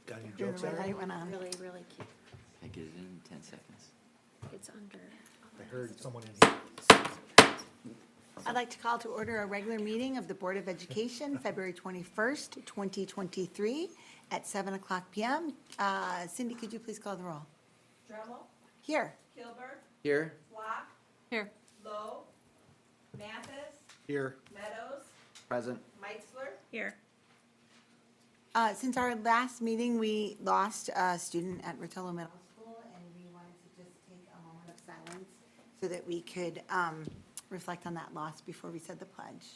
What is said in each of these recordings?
Got any The jokes red there? light went on. Really, really cute. I get it in 10 seconds. It's under. I heard someone in here. I'd like to call to order a regular meeting of the Board of Education, February 21st, 2023, at 7 o'clock PM. Cindy, could you please call the roll? Dremel, Here. Kilburg, Here. Flock, Here. Lowe, Mathis, Here. Meadows, Present. Meitzler, Here. Since our last meeting, we lost a student at Rotolo Middle School, and we wanted to just take a moment of silence so that we could reflect on that loss before we said the pledge.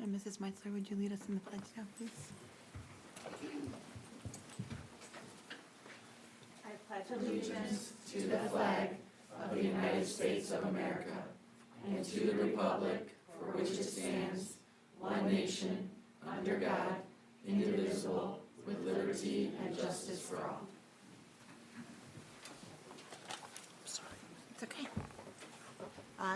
And Mrs. Meitzler, would you lead us in the pledge now, please? It's okay.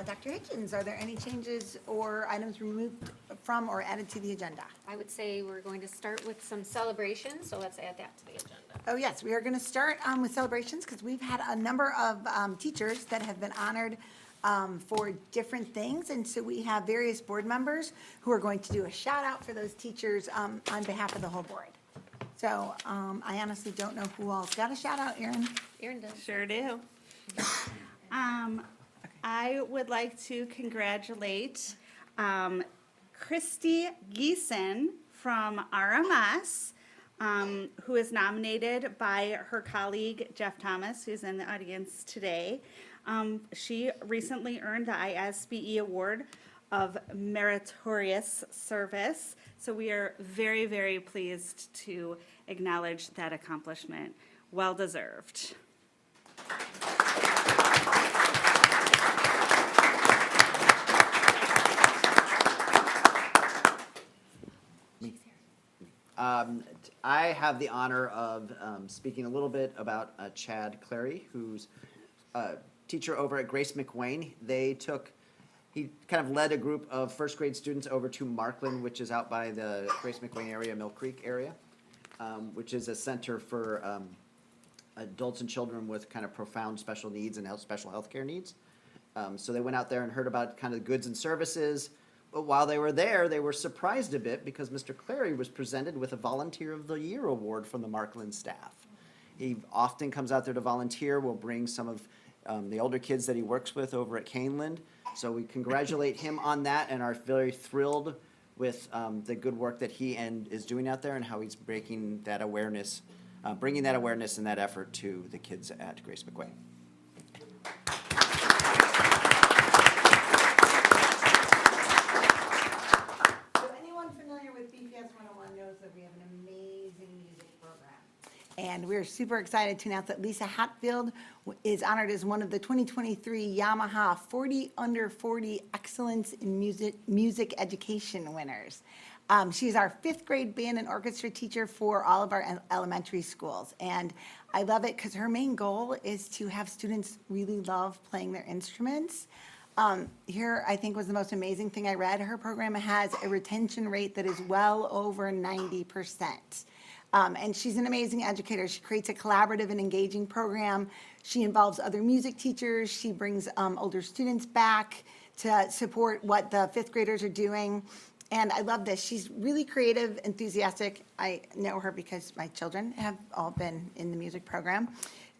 Dr. Hitchens, are there any changes or items removed from or added to the agenda? I would say we're going to start with some celebrations, so let's add that to the agenda. Oh, yes, we are going to start with celebrations because we've had a number of teachers that have been honored for different things. And so we have various board members who are going to do a shout out for those teachers on behalf of the whole board. So I honestly don't know who all's got a shout out, Erin. Erin does. Sure do. I would like to congratulate Christy Geeson from RMS, who is nominated by her colleague Jeff Thomas, who's in the audience today. She recently earned the ISBE Award of Meritorious Service, so we are very, very pleased to acknowledge that accomplishment. Well deserved. I have the honor of speaking a little bit about Chad Clary, who's a teacher over at Grace McWayne. He kind of led a group of first grade students over to Markland, which is out by the Grace McWayne area, Mill Creek area, which is a center for adults and children with kind of profound special needs and special health care needs. So they went out there and heard about kind of the goods and services. But while they were there, they were surprised a bit because Mr. Clary was presented with a Volunteer of the Year award from the Markland staff. He often comes out there to volunteer, will bring some of the older kids that he works with over at Caneland. So we congratulate him on that and are very thrilled with the good work that he is doing out there and how he's bringing that awareness and that effort to the kids at Grace McWayne. So anyone familiar with BPS 101 knows that we have an amazing music program. And we're super excited to announce that Lisa Hatfield is honored as one of the 2023 Yamaha 40 Under 40 Excellence in Music Education winners. She's our 5th grade band and orchestra teacher for all of our elementary schools. And I love it because her main goal is to have students really love playing their instruments. Here, I think, was the most amazing thing I read. Her program has a retention rate that is well over 90%. And she's an amazing educator. She creates a collaborative and engaging program. She involves other music teachers. She brings older students back to support what the 5th graders are doing. And I love this. She's really creative, enthusiastic. I know her because my children have all been in the music program.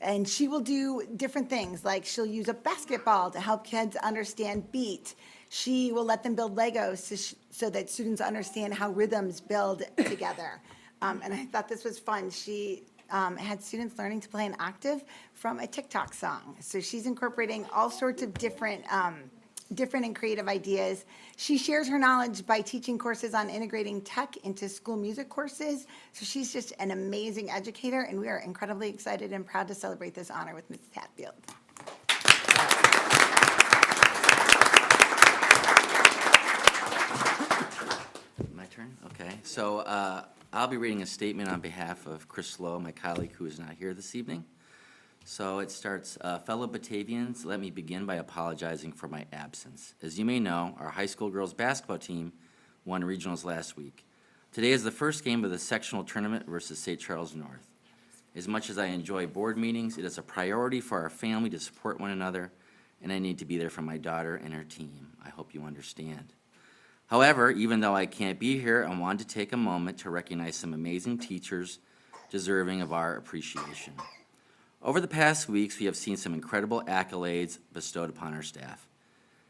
And she will do different things, like she'll use a basketball to help kids understand beat. She will let them build Legos so that students understand how rhythms build together. And I thought this was fun. She had students learning to play an octave from a TikTok song. So she's incorporating all sorts of different and creative ideas. She shares her knowledge by teaching courses on integrating tech into school music courses. So she's just an amazing educator, and we are incredibly excited and proud to celebrate this honor with Mrs. Hatfield. So I'll be reading a statement on behalf of Chris Lowe, my colleague who is not here this evening. So it starts, fellow Batavians, let me begin by apologizing for my absence. As you may know, our high school girls basketball team won regionals last week. Today is the first game of the sectional tournament versus St. Charles North. As much as I enjoy board meetings, it is a priority for our family to support one another, and I need to be there for my daughter and her team. I hope you understand. However, even though I can't be here, I wanted to take a moment to recognize some amazing teachers deserving of our appreciation. Over the past weeks, we have seen some incredible accolades bestowed upon our staff.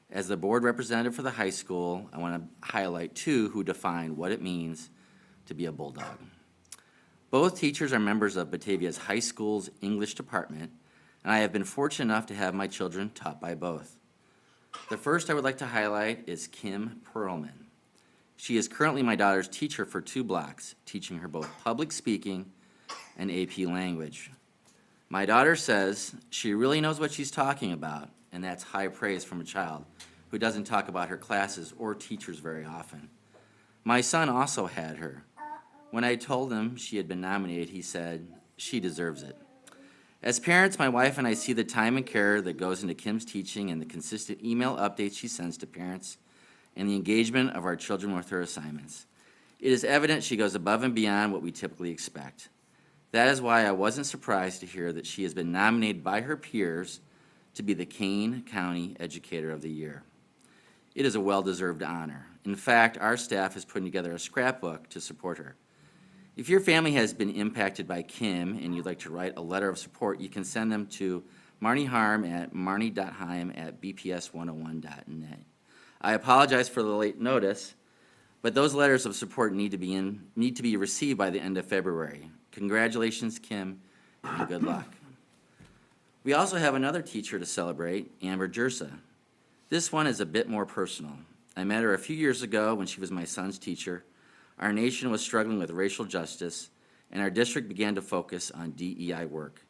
As the board representative for the high school, I want to highlight two who define what it means to be a Bulldog. Both teachers are members of Batavia's high school's English department, and I have been fortunate enough to have my children taught by both. The first I would like to highlight is Kim Perlman. She is currently my daughter's teacher for 2 blocks, teaching her both public speaking and AP language. My daughter says she really knows what she's talking about, and that's high praise from a child who doesn't talk about her classes or teachers very often. My son also had her. When I told him she had been nominated, he said, she deserves it. As parents, my wife and I see the time and care that goes into Kim's teaching and the consistent email updates she sends to parents and the engagement of our children with her assignments. It is evident she goes above and beyond what we typically expect. That is why I wasn't surprised to hear that she has been nominated by her peers to be the Kane County Educator of the Year. It is a well-deserved honor. In fact, our staff is putting together a scrapbook to support her. If your family has been impacted by Kim and you'd like to write a letter of support, you can send them to Marnie Harm at marnie.heim@bps101.net. I apologize for the late notice, but those letters of support need to be received by the end of February. Congratulations, Kim, and good luck. We also have another teacher to celebrate, Amber Jersa. This one is a bit more personal. I met her a few years ago when she was my son's teacher. Our nation was struggling with racial justice, and our district began to focus on DEI work.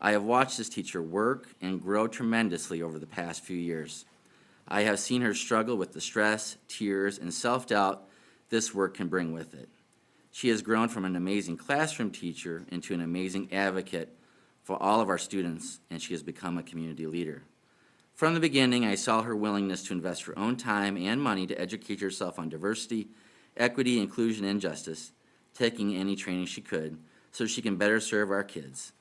I have watched this teacher work and grow tremendously over the past few years. I have seen her struggle with the stress, tears, and self-doubt this work can bring with it. She has grown from an amazing classroom teacher into an amazing advocate for all of our students, and she has become a community leader. From the beginning, I saw her willingness to invest her own time and money to educate herself on diversity, equity, inclusion, and justice, taking any training she could so she can better serve our kids.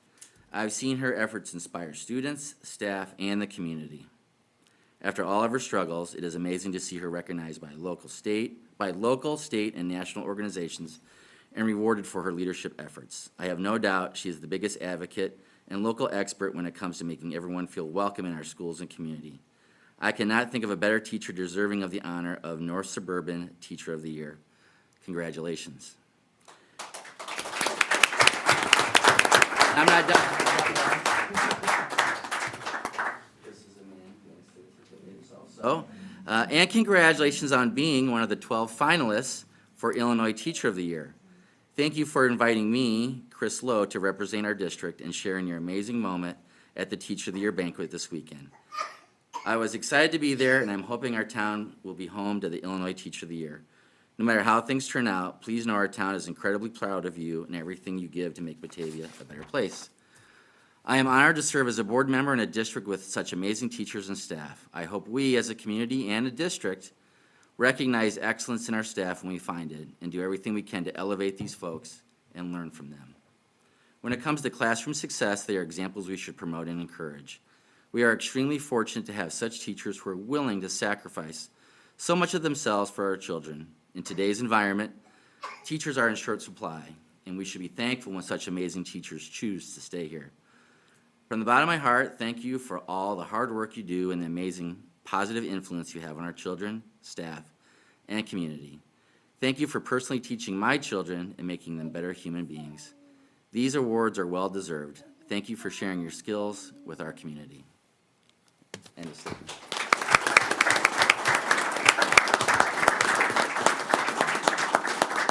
I've seen her efforts inspire students, staff, and the community. After all of her struggles, it is amazing to see her recognized by local, state, and national organizations and rewarded for her leadership efforts. I have no doubt she is the biggest advocate and local expert when it comes to making everyone feel welcome in our schools and community. I cannot think of a better teacher deserving of the honor of North Suburban Teacher of the Year. Congratulations. I'm not done. And congratulations on being one of the 12 finalists for Illinois Teacher of the Year. Thank you for inviting me, Chris Lowe, to represent our district and sharing your amazing moment at the Teacher of the Year banquet this weekend. I was excited to be there, and I'm hoping our town will be home to the Illinois Teacher of the Year. No matter how things turn out, please know our town is incredibly proud of you and everything you give to make Batavia a better place. I am honored to serve as a board member in a district with such amazing teachers and staff. I hope we, as a community and a district, recognize excellence in our staff when we find it and do everything we can to elevate these folks and learn from them. When it comes to classroom success, they are examples we should promote and encourage. We are extremely fortunate to have such teachers who are willing to sacrifice so much of themselves for our children. In today's environment, teachers are in short supply, and we should be thankful when such amazing teachers choose to stay here. From the bottom of my heart, thank you for all the hard work you do and the amazing positive influence you have on our children, staff, and community. Thank you for personally teaching my children and making them better human beings. These awards are well-deserved. Thank you for sharing your skills with our community. End of statement.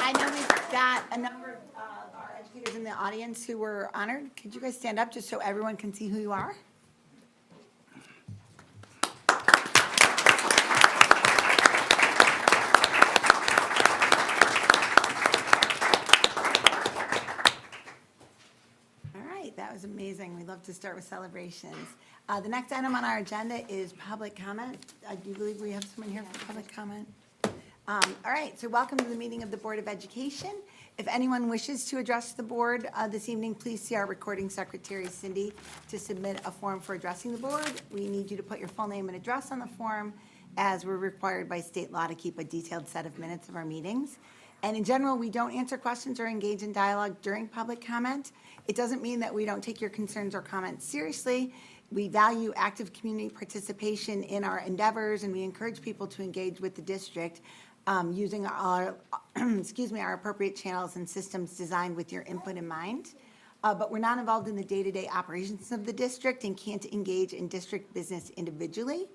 I know we've got a number of our educators in the audience who were honored. Could you guys stand up just so everyone can see who you are? to start with celebrations. The next item on our agenda is public comment. I do believe we have someone here for public comment. All right, so welcome to the meeting of the Board of Education. If anyone wishes to address the board this evening, please see our recording secretary, Cindy, to submit a form for addressing the board. We need you to put your full name and address on the form, as we're required by state law to keep a detailed set of minutes of our meetings. And in general, we don't answer questions or engage in dialogue during public comment. It doesn't mean that we don't take your concerns or comments seriously. We value active community participation in our endeavors, and we encourage people to engage with the district using our, our appropriate channels and systems designed with your input in mind. But we're not involved in the day-to-day operations of the district and can't engage in district business individually.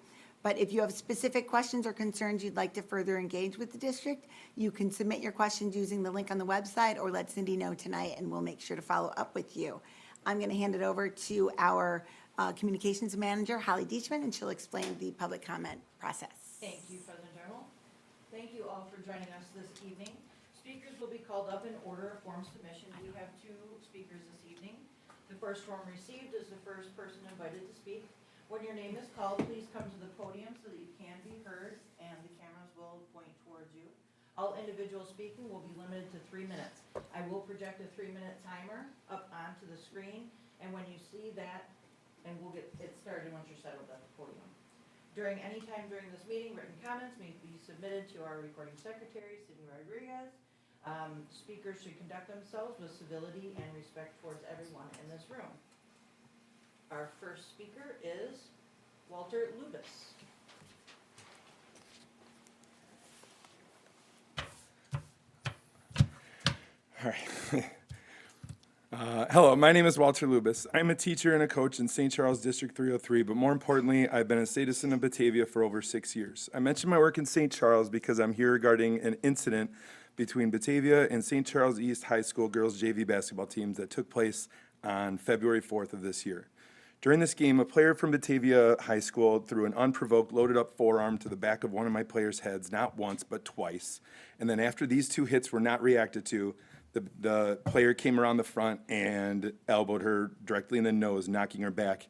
But if you have specific questions or concerns you'd like to further engage with the district, you can submit your questions using the link on the website or let Cindy know tonight, and we'll make sure to follow up with you. I'm going to hand it over to our communications manager, Holly Deachman, and she'll explain the public comment process. Thank you, President Darrell. Thank you all for joining us this evening. Speakers will be called up in order of form submission. We have 2 speakers this evening. The first form received is the first person invited to speak. When your name is called, please come to the podium so that you can be heard and the cameras will point towards you. All individuals speaking will be limited to 3 minutes. I will project a 3-minute timer up onto the screen, and when you see that, and we'll get it started once you're settled at the podium. During any time during this meeting, written comments may be submitted to our recording secretary, Cindy Rodriguez. Speakers should conduct themselves with civility and respect towards everyone in this room. Our first speaker is Walter Lubis. All right. Hello, my name is Walter Lubis. I'm a teacher and a coach in St. Charles District 303, but more importantly, I've been a citizen of Batavia for over 6 years. I mentioned my work in St. Charles because I'm here regarding an incident between Batavia and St. Charles East High School girls JV basketball teams that took place on February 4th of this year. During this game, a player from Batavia High School threw an unprovoked, loaded-up forearm to the back of one of my players' heads, not once, but twice. And then after these 2 hits were not reacted to, the player came around the front and elbowed her directly in the nose, knocking her back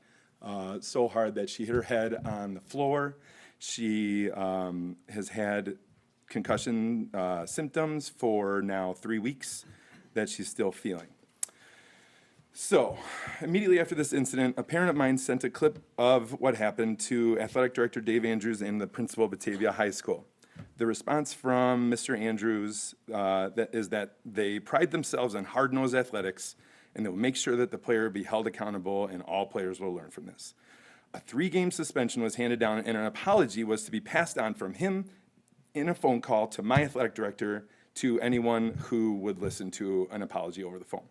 so hard that she hit her head on the floor. She has had concussion symptoms for now 3 weeks that she's still feeling. So, immediately after this incident, a parent of mine sent a clip of what happened to Athletic Director Dave Andrews and the principal of Batavia High School. The response from Mr. Andrews is that they pride themselves on hard-nosed athletics, and they'll make sure that the player be held accountable, and all players will learn from this. A 3-game suspension was handed down, and an apology was to be passed on from him in a phone call to my athletic director to anyone who would listen to an apology over the phone.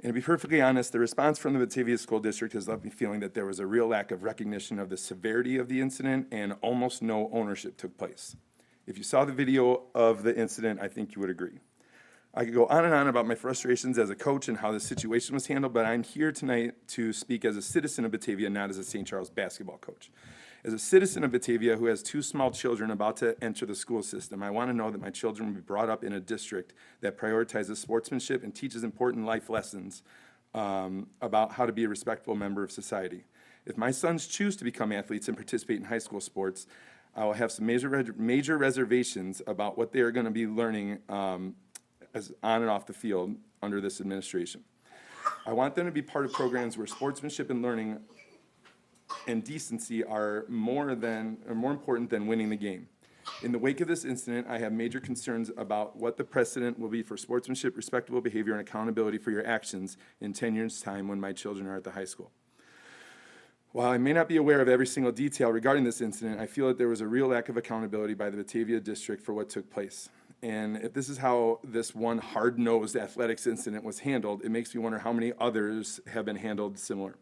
And to be perfectly honest, the response from the Batavia School District has left me feeling that there was a real lack of recognition of the severity of the incident and almost no ownership took place. If you saw the video of the incident, I think you would agree. I could go on and on about my frustrations as a coach and how the situation was handled, but I'm here tonight to speak as a citizen of Batavia, not as a St. Charles basketball coach. As a citizen of Batavia who has 2 small children about to enter the school system, I want to know that my children will be brought up in a district that prioritizes sportsmanship and teaches important life lessons about how to be a respectful member of society. If my sons choose to become athletes and participate in high school sports, I will have some major reservations about what they are going to be learning as on and off the field under this administration. I want them to be part of programs where sportsmanship and learning and decency are more important than winning the game. In the wake of this incident, I have major concerns about what the precedent will be for sportsmanship, respectable behavior, and accountability for your actions in 10 years' time when my children are at the high school. While I may not be aware of every single detail regarding this incident, I feel that there was a real lack of accountability by the Batavia district for what took place. And if this is how this one hard-nosed athletics incident was handled, it makes me wonder how many others have been handled similar.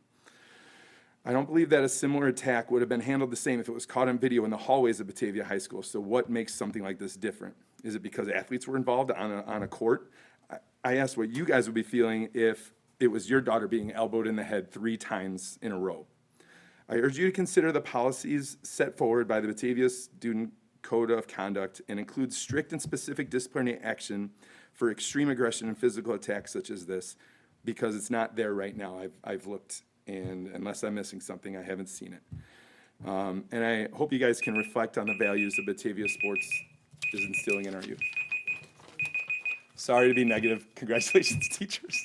I don't believe that a similar attack would have been handled the same if it was caught on video in the hallways of Batavia High School. So what makes something like this different? Is it because athletes were involved on a court? I asked what you guys would be feeling if it was your daughter being elbowed in the head 3 times in a row. I urge you to consider the policies set forward by the Batavia Student Code of Conduct and include strict and specific disciplinary action for extreme aggression and physical attacks such as this, because it's not there right now. I've looked And unless I'm missing something, I haven't seen it. And I hope you guys can reflect on the values that Batavia Sports is instilling in our youth. Sorry to be negative. Congratulations, teachers.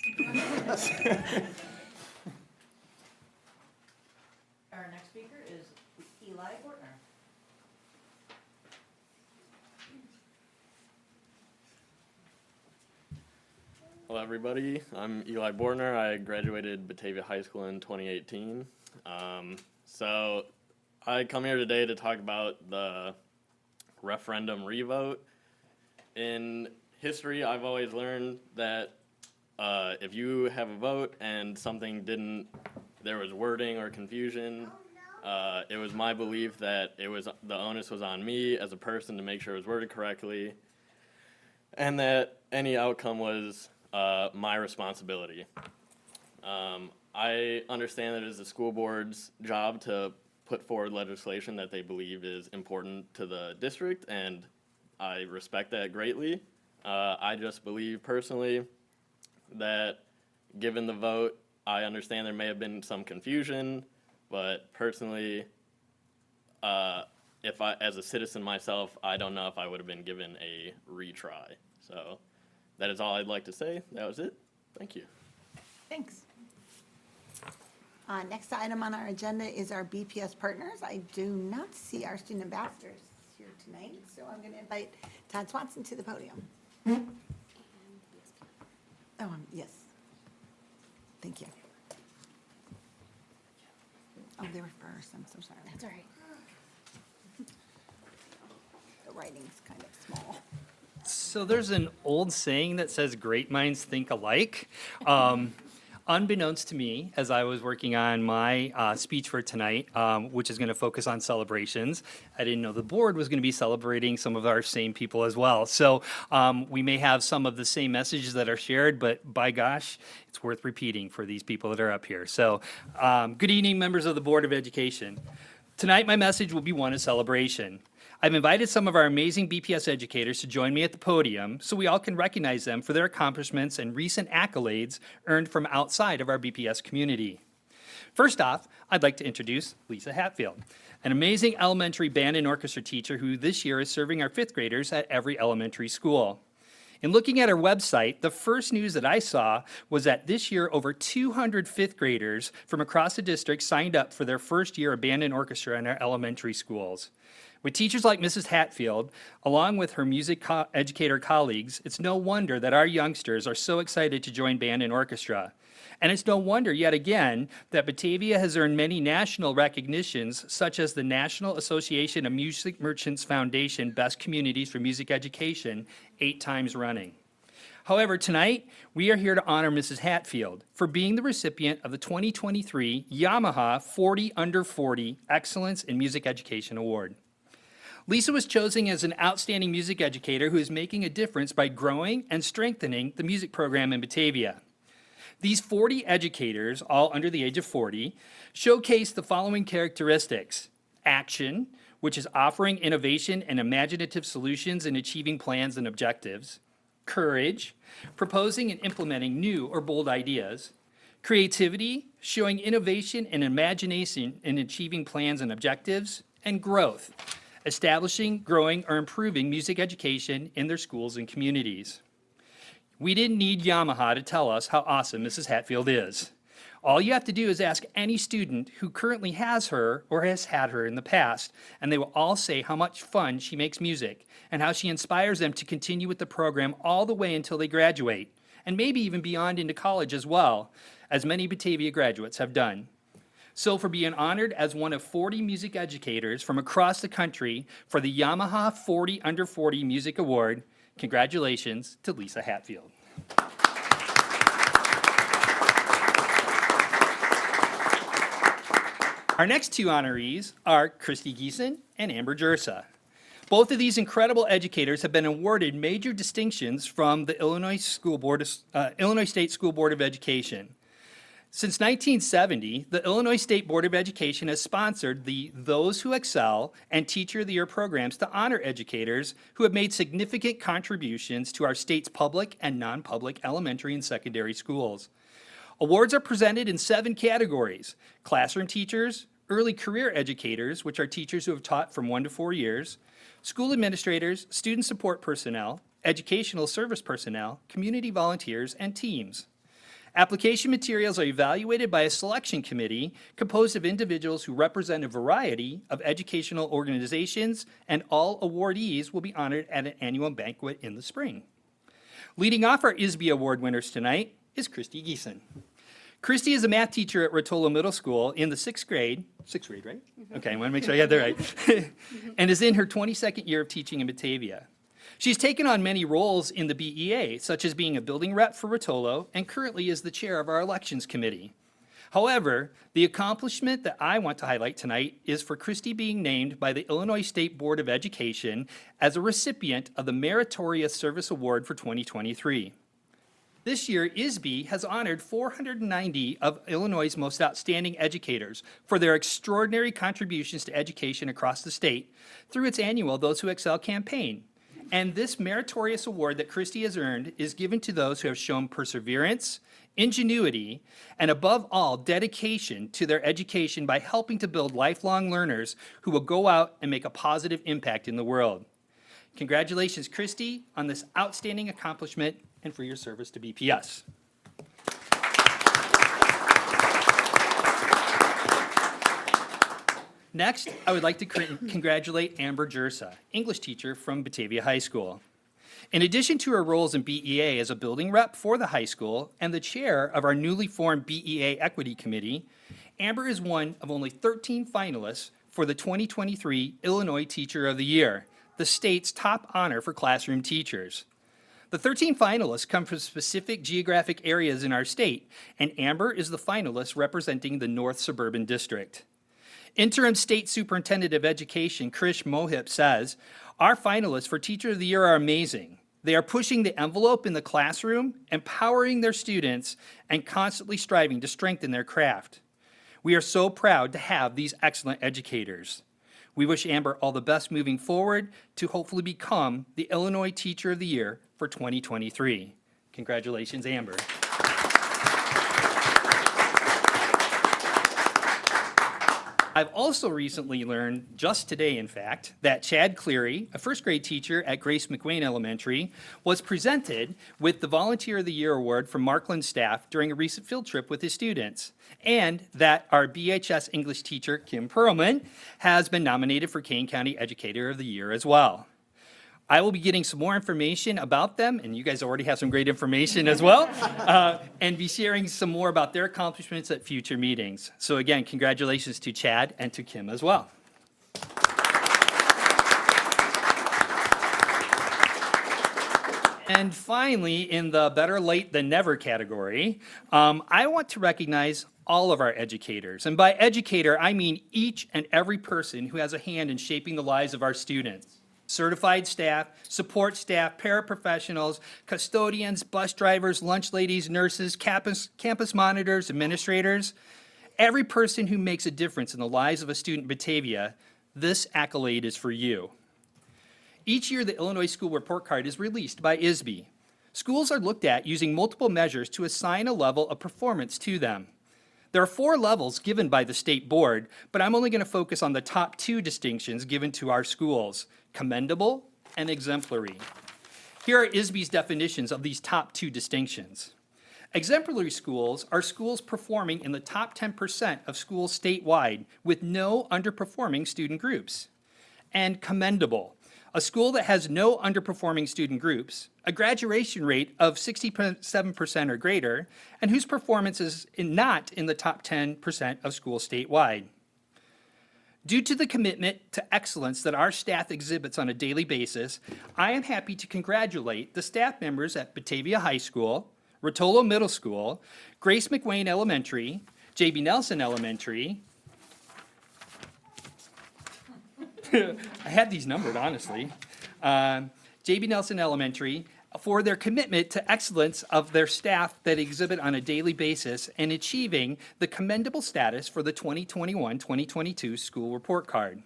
Our next speaker is Eli Bortner. Hello, everybody. I'm Eli Bortner. I graduated Batavia High School in 2018. So I come here today to talk about the referendum revote. In history, I've always learned that if you have a vote and there was wording or confusion, it was my belief that the onus was on me as a person to make sure it was worded correctly, and that any outcome was my responsibility. I understand that it is the school board's job to put forward legislation that they believe is important to the district, and I respect that greatly. I just believe personally that given the vote, I understand there may have been some confusion, but personally, as a citizen myself, I don't know if I would have been given a retry. So that is all I'd like to say. That was it. Thank you. Thanks. Next item on our agenda is our BPS partners. I do not see our student ambassadors here tonight, so I'm going to invite Todd Swanson to the podium. Oh, yes. Thank you. Oh, they were first. I'm so sorry. That's all right. The writing's kind of small. So there's an old saying that says great minds think alike. Unbeknownst to me, as I was working on my speech for tonight, which is going to focus on celebrations, I didn't know the board was going to be celebrating some of our same people as well. So we may have some of the same messages that are shared, but by gosh, it's worth repeating for these people that are up here. So good evening, members of the Board of Education. Tonight, my message will be one of celebration. I've invited some of our amazing BPS educators to join me at the podium so we all can recognize them for their accomplishments and recent accolades earned from outside of our BPS community. First off, I'd like to introduce Lisa Hatfield, an amazing elementary band and orchestra teacher who this year is serving our fifth graders at every elementary school. In looking at our website, the first news that I saw was that this year over 200 fifth graders from across the district signed up for their first year of band and orchestra in our elementary schools. With teachers like Mrs. Hatfield, along with her music educator colleagues, it's no wonder that our youngsters are so excited to join band and orchestra. And it's no wonder, yet again, that Batavia has earned many national recognitions, such as the National Association of Music Merchants Foundation Best Communities for Music Education 8 times running. However, tonight, we are here to honor Mrs. Hatfield for being the recipient of the 2023 Yamaha 40 Under 40 Excellence in Music Education Award. Lisa was chosen as an outstanding music educator who is making a difference by growing and strengthening the music program in Batavia. These 40 educators, all under the age of 40, showcase the following characteristics: action, which is offering innovation and imaginative solutions in achieving plans and objectives; courage, proposing and implementing new or bold ideas; creativity, showing innovation and imagination in achieving plans and objectives; and growth, establishing, growing, or improving music education in their schools and communities. We didn't need Yamaha to tell us how awesome Mrs. Hatfield is. All you have to do is ask any student who currently has her or has had her in the past, and they will all say how much fun she makes music and how she inspires them to continue with the program all the way until they graduate, and maybe even beyond into college as well, as many Batavia graduates have done. So for being honored as one of 40 music educators from across the country for the Yamaha 40 Under 40 Music Award, congratulations to Lisa Hatfield. Our next two honorees are Christy Geeson and Amber Jersa. Both of these incredible educators have been awarded major distinctions from the Illinois State School Board of Education. Since 1970, the Illinois State Board of Education has sponsored the Those Who Excel and Teacher of the Year programs to honor educators who have made significant contributions to our state's public and non-public elementary and secondary schools. Awards are presented in 7 categories: classroom teachers, early career educators, which are teachers who have taught from 1 to 4 years, school administrators, student support personnel, educational service personnel, community volunteers, and teams. Application materials are evaluated by a selection committee composed of individuals who represent a variety of educational organizations, and all awardees will be honored at an annual banquet in the spring. Leading off our ISB Award winners tonight is Christy Geeson. Christy is a math teacher at Rotolo Middle School in the 6th grade, right? Okay, I want to make sure I got that right, and is in her 22nd year of teaching in Batavia. She's taken on many roles in the BEA, such as being a building rep for Rotolo, and currently is the chair of our elections committee. However, the accomplishment that I want to highlight tonight is for Christy being named by the Illinois State Board of Education as a recipient of the Meritorious Service Award for 2023. This year, ISB has honored 490 of Illinois' most outstanding educators for their extraordinary contributions to education across the state through its annual Those Who Excel campaign. And this meritorious award that Christy has earned is given to those who have shown perseverance, ingenuity, and above all, dedication to their education by helping to build lifelong learners who will go out and make a positive impact in the world. Congratulations, Christy, on this outstanding accomplishment and for your service to BPS. Next, I would like to congratulate Amber Jersa, English teacher from Batavia High School. In addition to her roles in BEA as a building rep for the high school and the chair of our newly formed BEA Equity Committee, Amber is one of only 13 finalists for the 2023 Illinois Teacher of the Year, the state's top honor for classroom teachers. The 13 finalists come from specific geographic areas in our state, and Amber is the finalist representing the North Suburban District. Interim State Superintendent of Education, Krish Mohip, says, "Our finalists for Teacher of the Year are amazing. They are pushing the envelope in the classroom, empowering their students, and constantly striving to strengthen their craft. We are so proud to have these excellent educators. We wish Amber all the best moving forward to hopefully become the Illinois Teacher of the Year for 2023. Congratulations, Amber." I've also recently learned, just today in fact, that Chad Cleary, a 1st grade teacher at Grace McWayne Elementary, was presented with the Volunteer of the Year Award from Markland staff during a recent field trip with his students, and that our BHS English teacher, Kim Perlman, has been nominated for Kane County Educator of the Year as well. I will be getting some more information about them, and you guys already have some great information as well, and be sharing some more about their accomplishments at future meetings. So again, congratulations to Chad and to Kim as well. And finally, in the better late than never category, I want to recognize all of our educators. And by educator, I mean each and every person who has a hand in shaping the lives of our students. Certified staff, support staff, paraprofessionals, custodians, bus drivers, lunch ladies, nurses, campus monitors, administrators, every person who makes a difference in the lives of a student in Batavia, this accolade is for you. Each year, the Illinois School Report Card is released by ISB. Schools are looked at using multiple measures to assign a level of performance to them. There are 4 levels given by the state board, but I'm only going to focus on the top 2 distinctions given to our schools: commendable and exemplary. Here are ISB's definitions of these top 2 distinctions. Exemplary schools are schools performing in the top 10% of schools statewide with no underperforming student groups. And commendable, a school that has no underperforming student groups, a graduation rate of 67% or greater, and whose performance is not in the top 10% of schools statewide. Due to the commitment to excellence that our staff exhibits on a daily basis, I am happy to congratulate the staff members at Batavia High School, Rotolo Middle School, Grace McWayne Elementary, J.B. Nelson Elementary. I had these numbered, honestly. J.B. Nelson Elementary, for their commitment to excellence of their staff that exhibit on a daily basis and achieving the commendable status for the 2021-2022 school report card.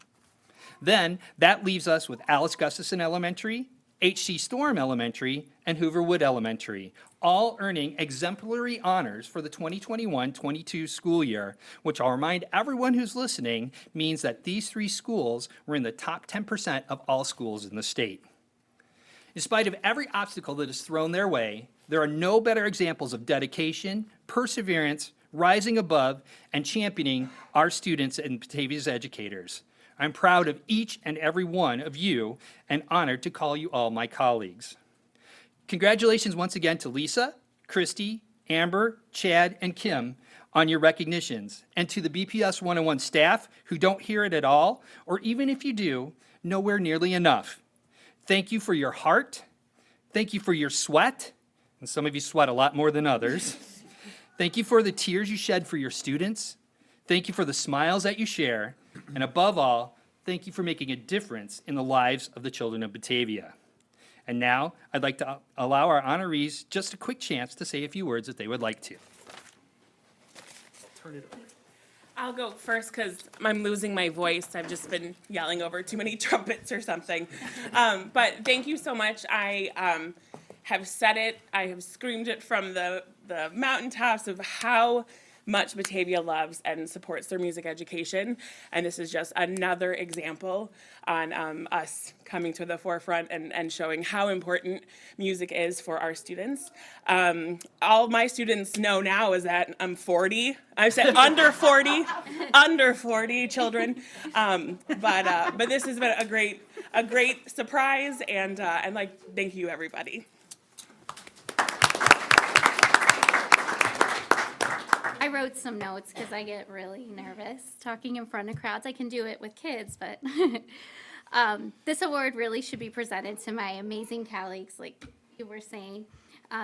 Then that leaves us with Alice Gustafson Elementary, H.C. Storm Elementary, and Hooverwood Elementary, all earning exemplary honors for the 2021-22 school year, which I'll remind everyone who's listening means that these 3 schools were in the top 10% of all schools in the state. In spite of every obstacle that is thrown their way, there are no better examples of dedication, perseverance, rising above, and championing our students and Batavia's educators. I'm proud of each and every one of you and honored to call you all my colleagues. Congratulations once again to Lisa, Christy, Amber, Chad, and Kim on your recognitions, and to the BPS 101 staff who don't hear it at all, or even if you do, nowhere nearly enough. Thank you for your heart. Thank you for your sweat, and some of you sweat a lot more than others. Thank you for the tears you shed for your students. Thank you for the smiles that you share. And above all, thank you for making a difference in the lives of the children of Batavia. And now, I'd like to allow our honorees just a quick chance to say a few words if they would like to. Turn it over. I'll go first because I'm losing my voice. I've just been yelling over too many trumpets or something. But thank you so much. I have said it. I have screamed it from the mountaintops of how much Batavia loves and supports their music education. And this is just another example on us coming to the forefront and showing how important music is for our students. All my students know now is that I'm 40. I said under 40 children. But this has been a great surprise, and like, thank you, everybody. I wrote some notes because I get really nervous talking in front of crowds. I can do it with kids, but this award really should be presented to my amazing colleagues, like you were saying.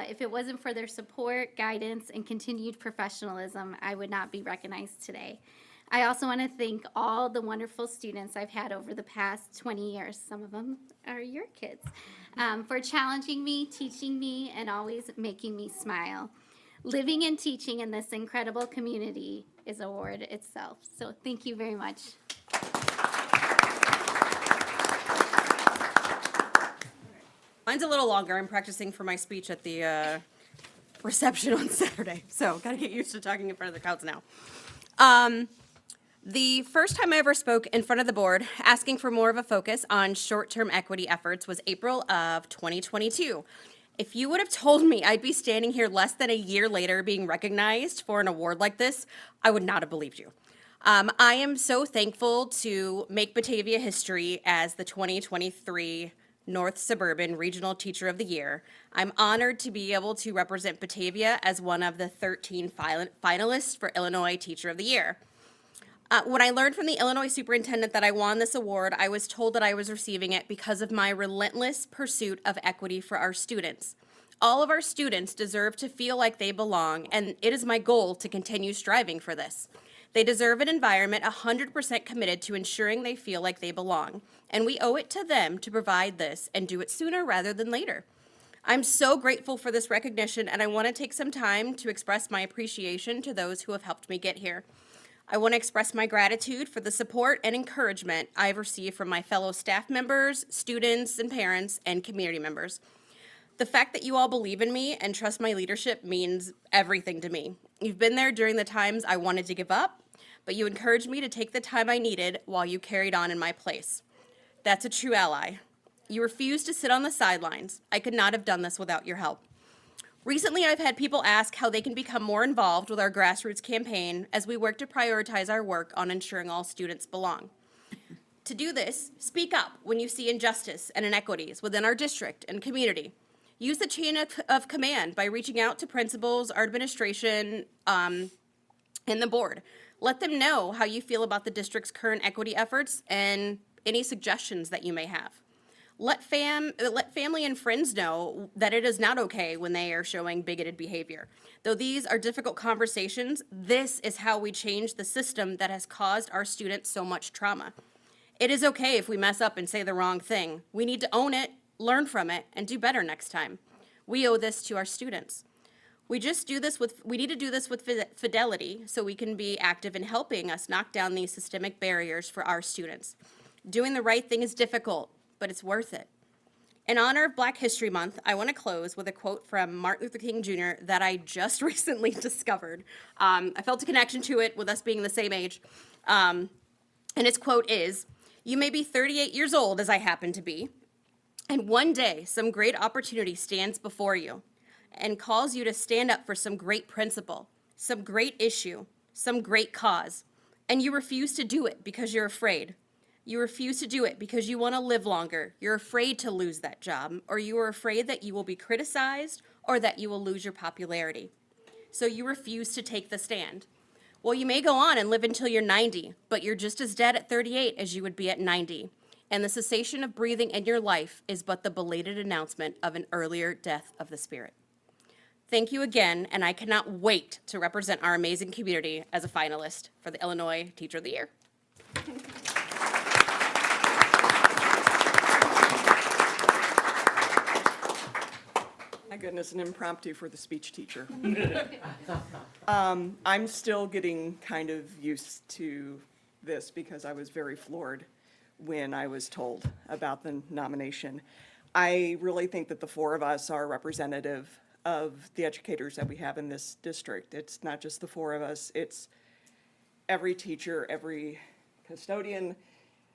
If it wasn't for their support, guidance, and continued professionalism, I would not be recognized today. I also want to thank all the wonderful students I've had over the past 20 years. Some of them are your kids, for challenging me, teaching me, and always making me smile. Living and teaching in this incredible community is a award itself. So thank you very much. Mine's a little longer. I'm practicing for my speech at the reception on Saturday. So gotta get used to talking in front of the crowds now. The first time I ever spoke in front of the board asking for more of a focus on short-term equity efforts was April of 2022. If you would have told me I'd be standing here less than a year later being recognized for an award like this, I would not have believed you. I am so thankful to make Batavia history as the 2023 North Suburban Regional Teacher of the Year. I'm honored to be able to represent Batavia as one of the 13 finalists for Illinois Teacher of the Year. When I learned from the Illinois superintendent that I won this award, I was told that I was receiving it because of my relentless pursuit of equity for our students. All of our students deserve to feel like they belong, and it is my goal to continue striving for this. They deserve an environment 100% committed to ensuring they feel like they belong, and we owe it to them to provide this and do it sooner rather than later. I'm so grateful for this recognition, and I want to take some time to express my appreciation to those who have helped me get here. I want to express my gratitude for the support and encouragement I've received from my fellow staff members, students, and parents, and community members. The fact that you all believe in me and trust my leadership means everything to me. You've been there during the times I wanted to give up, but you encouraged me to take the time I needed while you carried on in my place. That's a true ally. You refused to sit on the sidelines. I could not have done this without your help. Recently, I've had people ask how they can become more involved with our grassroots campaign as we work to prioritize our work on ensuring all students belong. To do this, speak up when you see injustice and inequities within our district and community. Use the chain of command by reaching out to principals, our administration, and the board. Let them know how you feel about the district's current equity efforts and any suggestions that you may have. Let family and friends know that it is not okay when they are showing bigoted behavior. Though these are difficult conversations, this is how we change the system that has caused our students so much trauma. It is okay if we mess up and say the wrong thing. We need to own it, learn from it, and do better next time. We owe this to our students. We need to do this with fidelity so we can be active in helping us knock down these systemic barriers for our students. Doing the right thing is difficult, but it's worth it. In honor of Black History Month, I want to close with a quote from Martin Luther King Jr. that I just recently discovered. I felt a connection to it with us being the same age. And his quote is, "You may be 38 years old, as I happen to be, and one day some great opportunity stands before you and calls you to stand up for some great principle, some great issue, some great cause, and you refuse to do it because you're afraid. You refuse to do it because you want to live longer. You're afraid to lose that job, or you are afraid that you will be criticized or that you will lose your popularity. So you refuse to take the stand. Well, you may go on and live until you're 90, but you're just as dead at 38 as you would be at 90. And the cessation of breathing in your life is but the belated announcement of an earlier death of the spirit." Thank you again, and I cannot wait to represent our amazing community as a finalist for the Illinois Teacher of the Year. My goodness, an impromptu for the speech teacher. I'm still getting kind of used to this because I was very floored when I was told about the nomination. I really think that the four of us are representative of the educators that we have in this district. It's not just the four of us, it's every teacher, every custodian,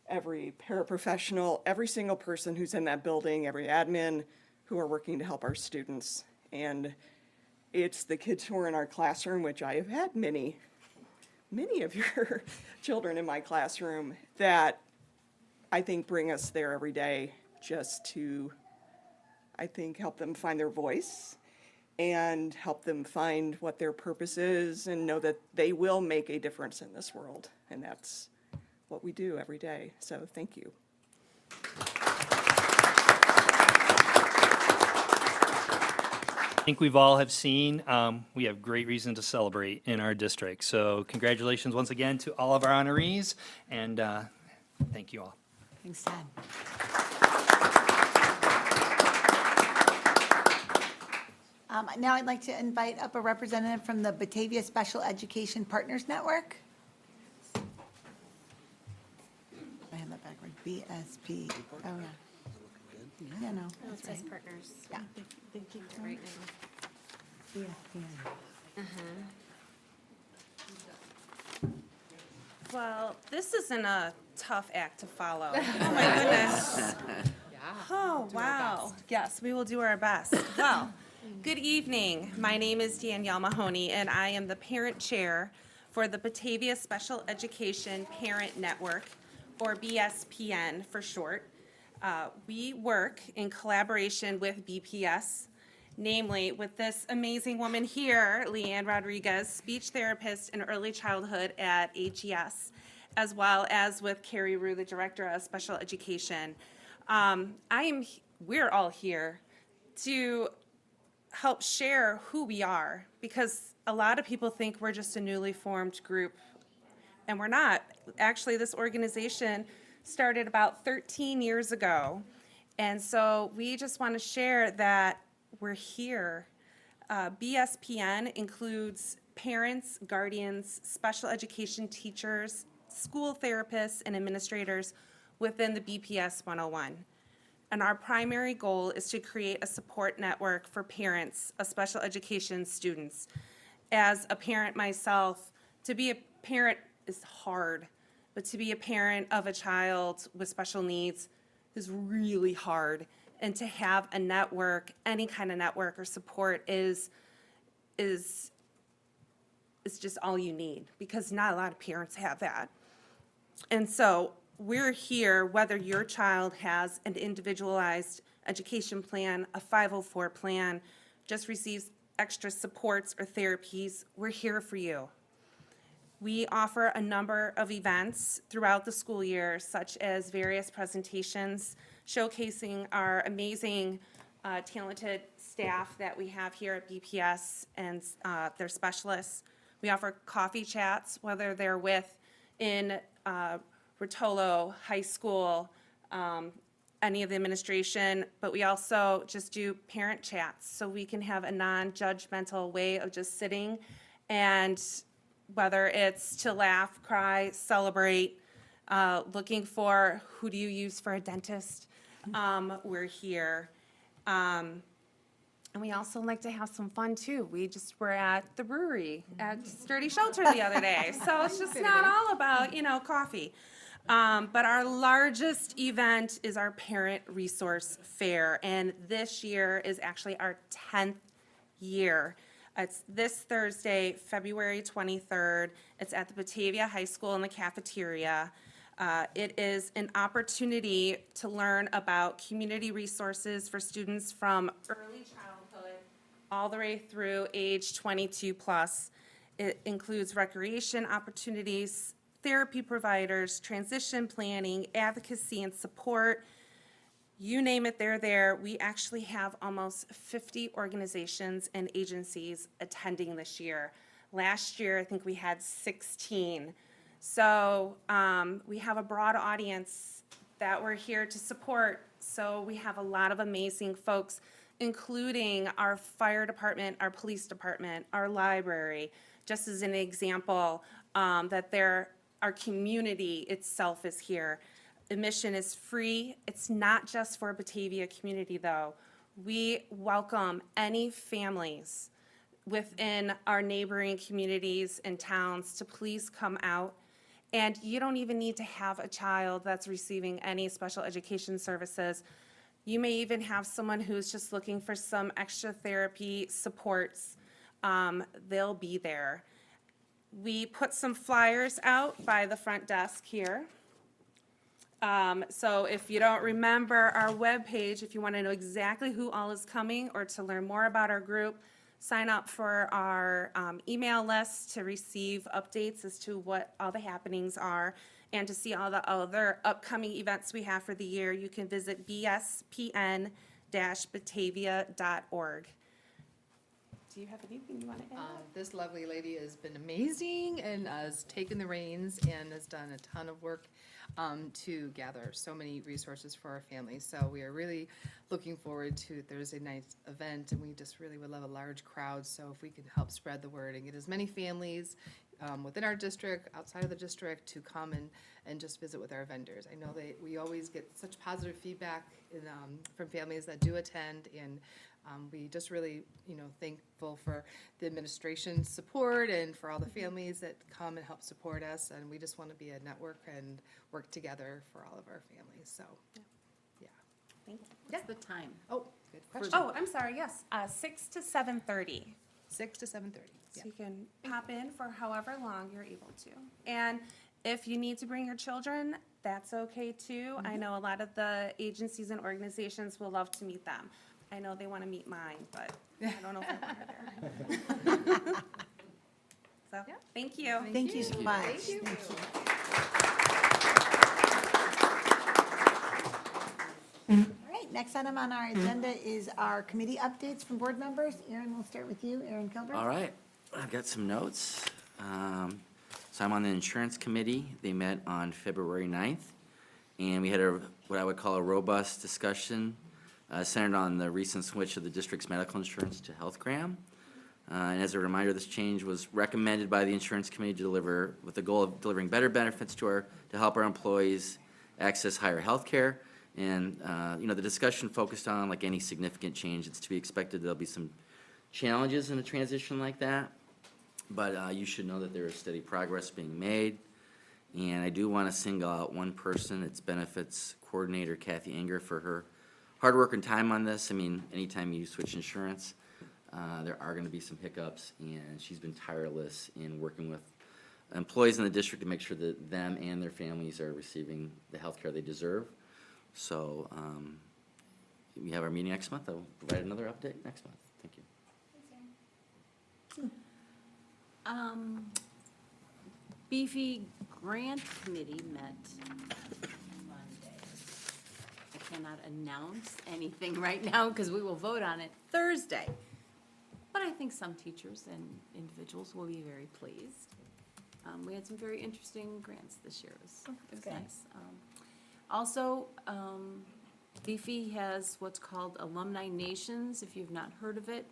every paraprofessional, every single person who's in that building, every admin who are working to help our students. And it's the kids who are in our classroom, which I have had many of your children in my classroom, that I think bring us there every day just to, I think, help them find their voice and help them find what their purpose is and know that they will make a difference in this world. And that's what we do every day. So thank you. I think we've all have seen, we have great reason to celebrate in our district. So congratulations once again to all of our honorees, and thank you all. Thanks, Ted. Now I'd like to invite up a representative from the Batavia Special Education Partners Network. I have that backward, BSP. Oh, yeah. Yeah, no, Oh, it that's says right. partners. Yeah. Right now. BSPN. Well, this isn't a tough act to follow. Oh, my goodness. Oh, wow. Yes, we will do our best. Well, good evening. My name is Danielle Mahoney, and I am the parent chair for the Batavia Special Education Parent Network, or BSPN for short. We work in collaboration with BPS, namely with this amazing woman here, Leanne Rodriguez, speech therapist in early childhood at AGS, as well as with Carrie Rue, the director of special education. We're all here to help share who we are, because a lot of people think we're just a newly formed group, and we're not. Actually, this organization started about 13 years ago, and so we just want to share that we're here. BSPN includes parents, guardians, special education teachers, school therapists, and administrators within the BPS 101. And our primary goal is to create a support network for parents of special education students. As a parent myself, to be a parent is hard, but to be a parent of a child with special needs is really hard. And to have a network, any kind of network or support is just all you need, because not a lot of parents have that. And so we're here whether your child has an individualized education plan, a 504 plan, just receives extra supports or therapies, we're here for you. We offer a number of events throughout the school year, such as various presentations showcasing our amazing, talented staff that we have here at BPS and their specialists. We offer coffee chats, whether they're in Rotolo High School, any of the administration, but we also just do parent chats, so we can have a non-judgmental way of just sitting, and whether it's to laugh, cry, celebrate, looking for who do you use for a dentist, we're here. And we also like to have some fun too. We just were at the brewery at Sturdy Shelter the other day. So it's just not all about, coffee. But our largest event is our Parent Resource Fair. And this year is actually our 10th year. It's this Thursday, February 23rd. It's at the Batavia High School in the cafeteria. It is an opportunity to learn about community resources for students from early childhood all the way through age 22 plus. It includes recreation opportunities, therapy providers, transition planning, advocacy and support. You name it, they're there. We actually have almost 50 organizations and agencies attending this year. Last year, I think we had 16. So we have a broad audience that we're here to support. So we have a lot of amazing folks, including our fire department, our police department, our library, just as an example, that our community itself is here. Admission is free. It's not just for Batavia community, though. We welcome any families within our neighboring communities and towns to please come out. And you don't even need to have a child that's receiving any special education services. You may even have someone who's just looking for some extra therapy supports. They'll be there. We put some flyers out by the front desk here. So if you don't remember our webpage, if you want to know exactly who all is coming or to learn more about our group, sign up for our email list to receive updates as to what all the happenings are and to see all the other upcoming events we have for the year. You can visit bspn-batavia.org. Do you have anything you want to add? This lovely lady has been amazing and has taken the reins and has done a ton of work to gather so many resources for our families. So we are really looking forward to Thursday night's event, and we just really would love a large crowd. So if we could help spread the word and get as many families within our district, outside of the district, to come and just visit with our vendors. I know we always get such positive feedback from families that do attend, and we just really, thankful for the administration's support and for all the families that come and help support us. And we just want to be a network and work together for all of our families. So, yeah. Thank you. What's the time? Oh, good question. Oh, I'm sorry, yes, 6 to 7:30. 6 to 7:30. So you can pop in for however long you're able to. And if you need to bring your children, that's okay too. I know a lot of the agencies and organizations will love to meet them. I know they want to meet mine, but I don't know if I want her there. So, thank you. Thank you so much. Thank you. All right, next item on our agenda is our committee updates from board members. Aaron, we'll start with you. Aaron Kilburn. All right, I've got some notes. So I'm on the insurance committee. They met on February 9th, and we had what I would call a robust discussion centered on the recent switch of the district's medical insurance to HealthGram. And as a reminder, this change was recommended by the insurance committee to deliver, with the goal of delivering better benefits to help our employees access higher health care. And, the discussion focused on, like any significant change, it's to be expected there'll be some challenges in a transition like that. But you should know that there is steady progress being made. And I do want to single out one person, it's benefits coordinator Kathy Anger, for her hard work and time on this. I mean, anytime you switch insurance, there are going to be some hiccups, and she's been tireless in working with employees in the district to make sure that them and their families are receiving the health care they deserve. So we have our meeting next month. I'll provide another update next month. Thank you. Beefy Grant Committee met Monday. I cannot announce anything right now because we will vote on it Thursday. But I think some teachers and individuals will be very pleased. We had some very interesting grants this year. It was nice. Also, Beefy has what's called Alumni Nations. If you've not heard of it,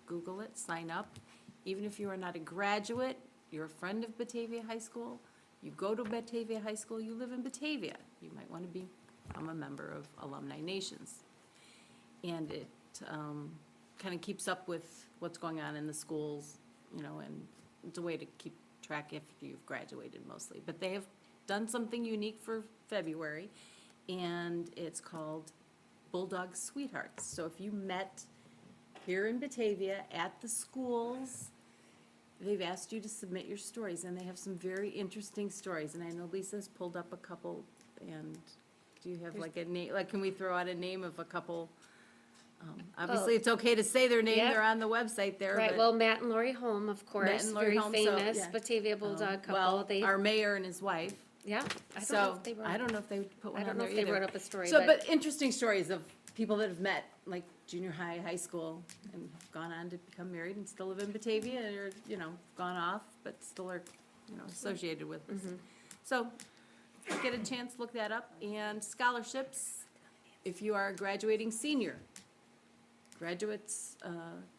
Google it, sign up. Even if you are not a graduate, you're a friend of Batavia High School, you go to Batavia High School, you live in Batavia, you might want to be I'm a member of Alumni Nations. And it kind of keeps up with what's going on in the schools, you know, and it's a way to keep track if you've graduated mostly. But they have done something unique for February, and it's called Bulldog Sweethearts. So if you met here in Batavia at the schools, they've asked you to submit your stories, and they have some very interesting stories. And I know Lisa's pulled up a couple, and do you have like a name, like, can we throw out a name of a couple? Obviously, it's okay to say their name, Yep. they're on the website there, Right, but- well, Matt and Lori Holm, of course, and Lori very Holm, so, famous yeah. Batavia Bulldog couple. Well, They, our mayor and his wife. yeah, I don't know So, if they wrote. I don't know if they put one I don't on know there if they either. wrote up a story, So, but- but interesting stories of people that have met, like junior high, high school, and have gone on to become married and still live in Batavia, or, you know, gone off, but still are, you know, associated with us. So, if you get a chance, look that up. And scholarships, if you are a graduating senior, graduates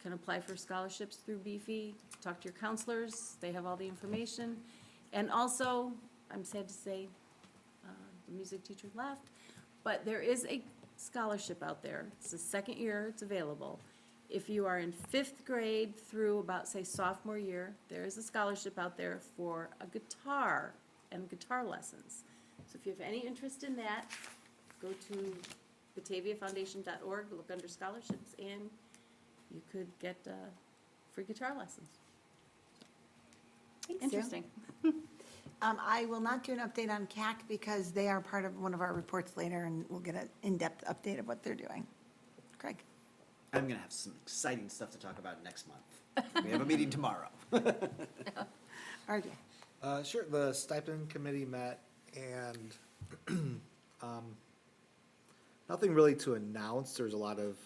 can apply for scholarships through BFE. Talk to your counselors, they have all the information. And also, I'm sad to say, the music teacher left, but there is a scholarship out there. It's the second year it's available. If you are in 5th grade through about, say, sophomore year, there is a scholarship out there for a guitar and guitar lessons. So if you have any interest in that, go to bataviafoundation.org, look under scholarships, and you could get free guitar lessons. Interesting. I will not do an update on CAC because they are part of one of our reports later, and we'll get an in-depth update of what they're doing. Craig? I'm gonna have some exciting stuff to talk about next month. We have a meeting tomorrow. RJ? Sure, the stipend committee met and, nothing really to announce. There's a lot of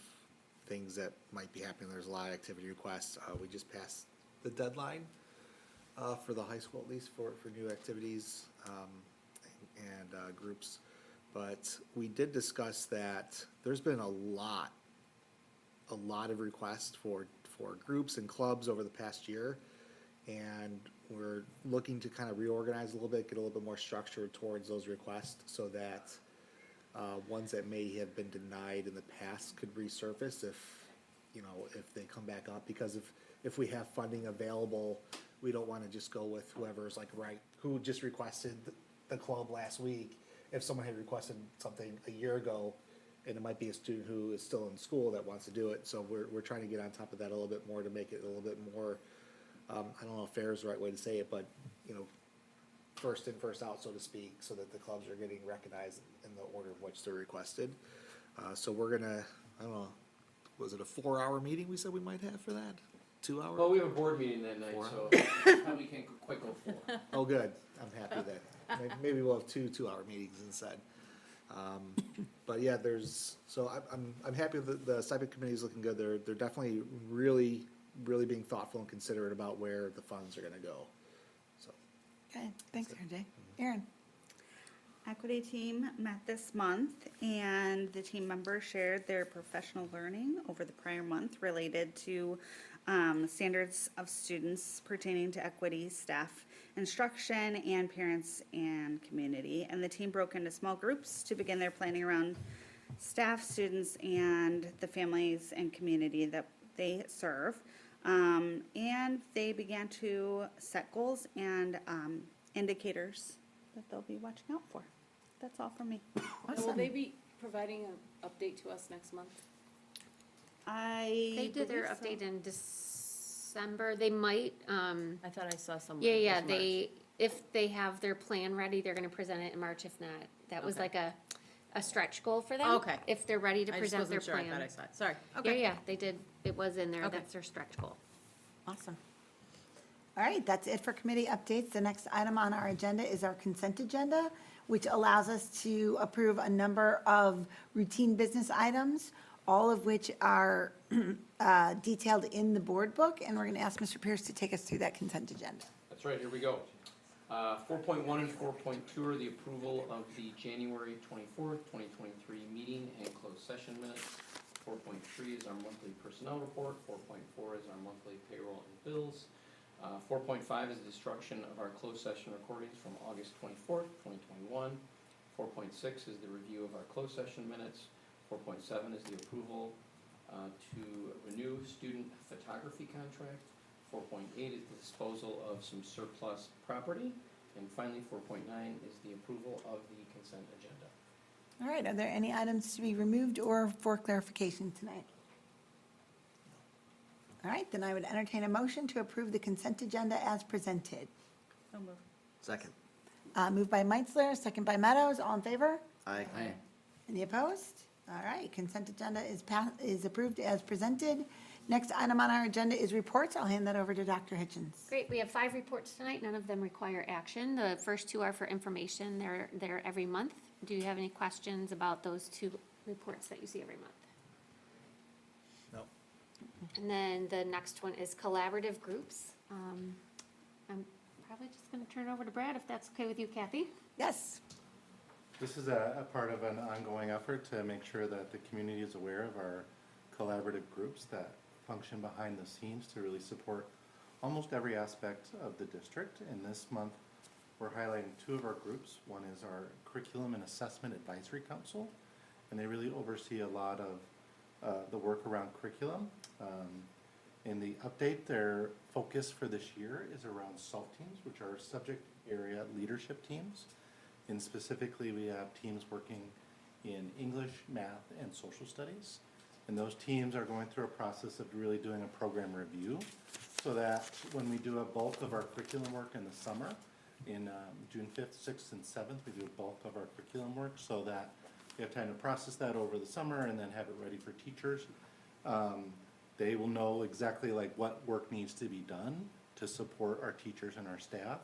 things that might be happening. There's a lot of activity requests. We just passed the deadline, for the high school at least, for new activities, and groups. But we did discuss that there's been a lot of requests for groups and clubs over the past year. And we're looking to kind of reorganize a little bit, get a little bit more structure towards those requests so that ones that may have been denied in the past could resurface if, you know, if they come back up. Because if we have funding available, we don't want to just go with whoever's like, right, who just requested the club last week. If someone had requested something a year ago, and it might be a student who is still in school that wants to do it. So we're trying to get on top of that a little bit more to make it a little bit more, I don't know if fair is the right way to say it, but, you know, first in, first out, so to speak, so that the clubs are getting recognized in the order of which they're requested. So we're gonna, I don't know, was it a 4-hour meeting we said we might have for that? 2 hours? Well, we have a board meeting that night, so probably can't quite go 4. Oh, good. I'm happy that, maybe we'll have 2 2-hour meetings instead. But yeah, so I'm happy with the stipend committee is looking good. They're definitely really being thoughtful and considerate about where the funds are gonna go. So, Okay, thanks, RJ. Aaron? Equity team met this month, and the team members shared their professional learning over the prior month related to standards of students pertaining to equity, staff instruction, and parents and community. And the team broke into small groups to begin their planning around staff, students, and the families and community that they serve. And they began to set goals and indicators that they'll be watching out for. That's all from me. Will they be providing an update to us next month? They did their update in December. They might, I thought I saw somewhere. yeah, it yeah, was March. if they have their plan ready, they're gonna present it in March. If not, that was Okay. like a stretch goal for them. Okay. If they're ready to I just present their wasn't sure. plan. I thought I saw it. Sorry. Yeah, Okay. yeah, they did. It was in there. Okay. That's their stretch goal. Awesome. All right, that's it for committee updates. The next item on our agenda is our consent agenda, which allows us to approve a number of routine business items, all of which are detailed in the board book. And we're going to ask Mr. Pierce to take us through that consent agenda. That's right, here we go. 4.1 and 4.2 are the approval of the January 24th, 2023 meeting and closed session minutes. 4.3 is our monthly personnel report. 4.4 is our monthly payroll and bills. 4.5 is the destruction of our closed session recordings from August 24th, 2021. 4.6 is the review of our closed session minutes. 4.7 is the approval to renew student photography contract. 4.8 is the disposal of some surplus property. And finally, 4.9 is the approval of the consent agenda. All right, are there any items to be removed or for clarification tonight? All right, then I would entertain a motion to approve the consent agenda as presented. So moved. Second. Moved by Meitzler, second by Meadows, all in favor? Aye. Any opposed? All right, consent agenda is approved as presented. Next item on our agenda is reports. I'll hand that over to Dr. Hitchens. Great, we have 5 reports tonight, none of them require action. The first 2 are for information, they're there every month. Do you have any questions about those 2 reports that you see every month? No. And then the next one is collaborative groups. I'm probably just gonna turn it over to Brad, if that's okay with you, Kathy? Yes. This is a part of an ongoing effort to make sure that the community is aware of our collaborative groups that function behind the scenes to really support almost every aspect of the district. And this month, we're highlighting 2 of our groups. One is our Curriculum and Assessment Advisory Council, and they really oversee a lot of the work around curriculum. In the update, their focus for this year is around SALT teams, which are subject area leadership teams. And specifically, we have teams working in English, math, and social studies. And those teams are going through a process of really doing a program review so that when we do a bulk of our curriculum work in the summer, in June 5th, 6th, and 7th, we do a bulk of our curriculum work so that we have time to process that over the summer and then have it ready for teachers. They will know exactly like what work needs to be done to support our teachers and our staff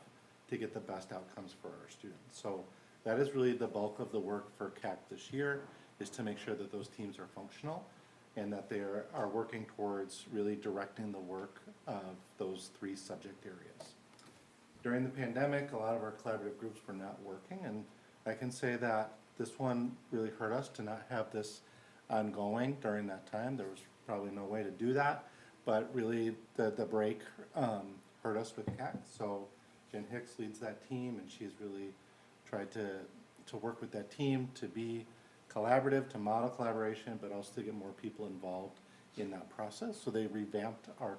to get the best outcomes for our students. So that is really the bulk of the work for CAC this year, is to make sure that those teams are functional and that they are working towards really directing the work of those 3 subject areas. During the pandemic, a lot of our collaborative groups were not working, and I can say that this one really hurt us to not have this ongoing during that time. There was probably no way to do that, but really the break hurt us with CAC. So Jen Hicks leads that team, and she's really tried to work with that team to be collaborative, to model collaboration, but also to get more people involved in that process. So they revamped our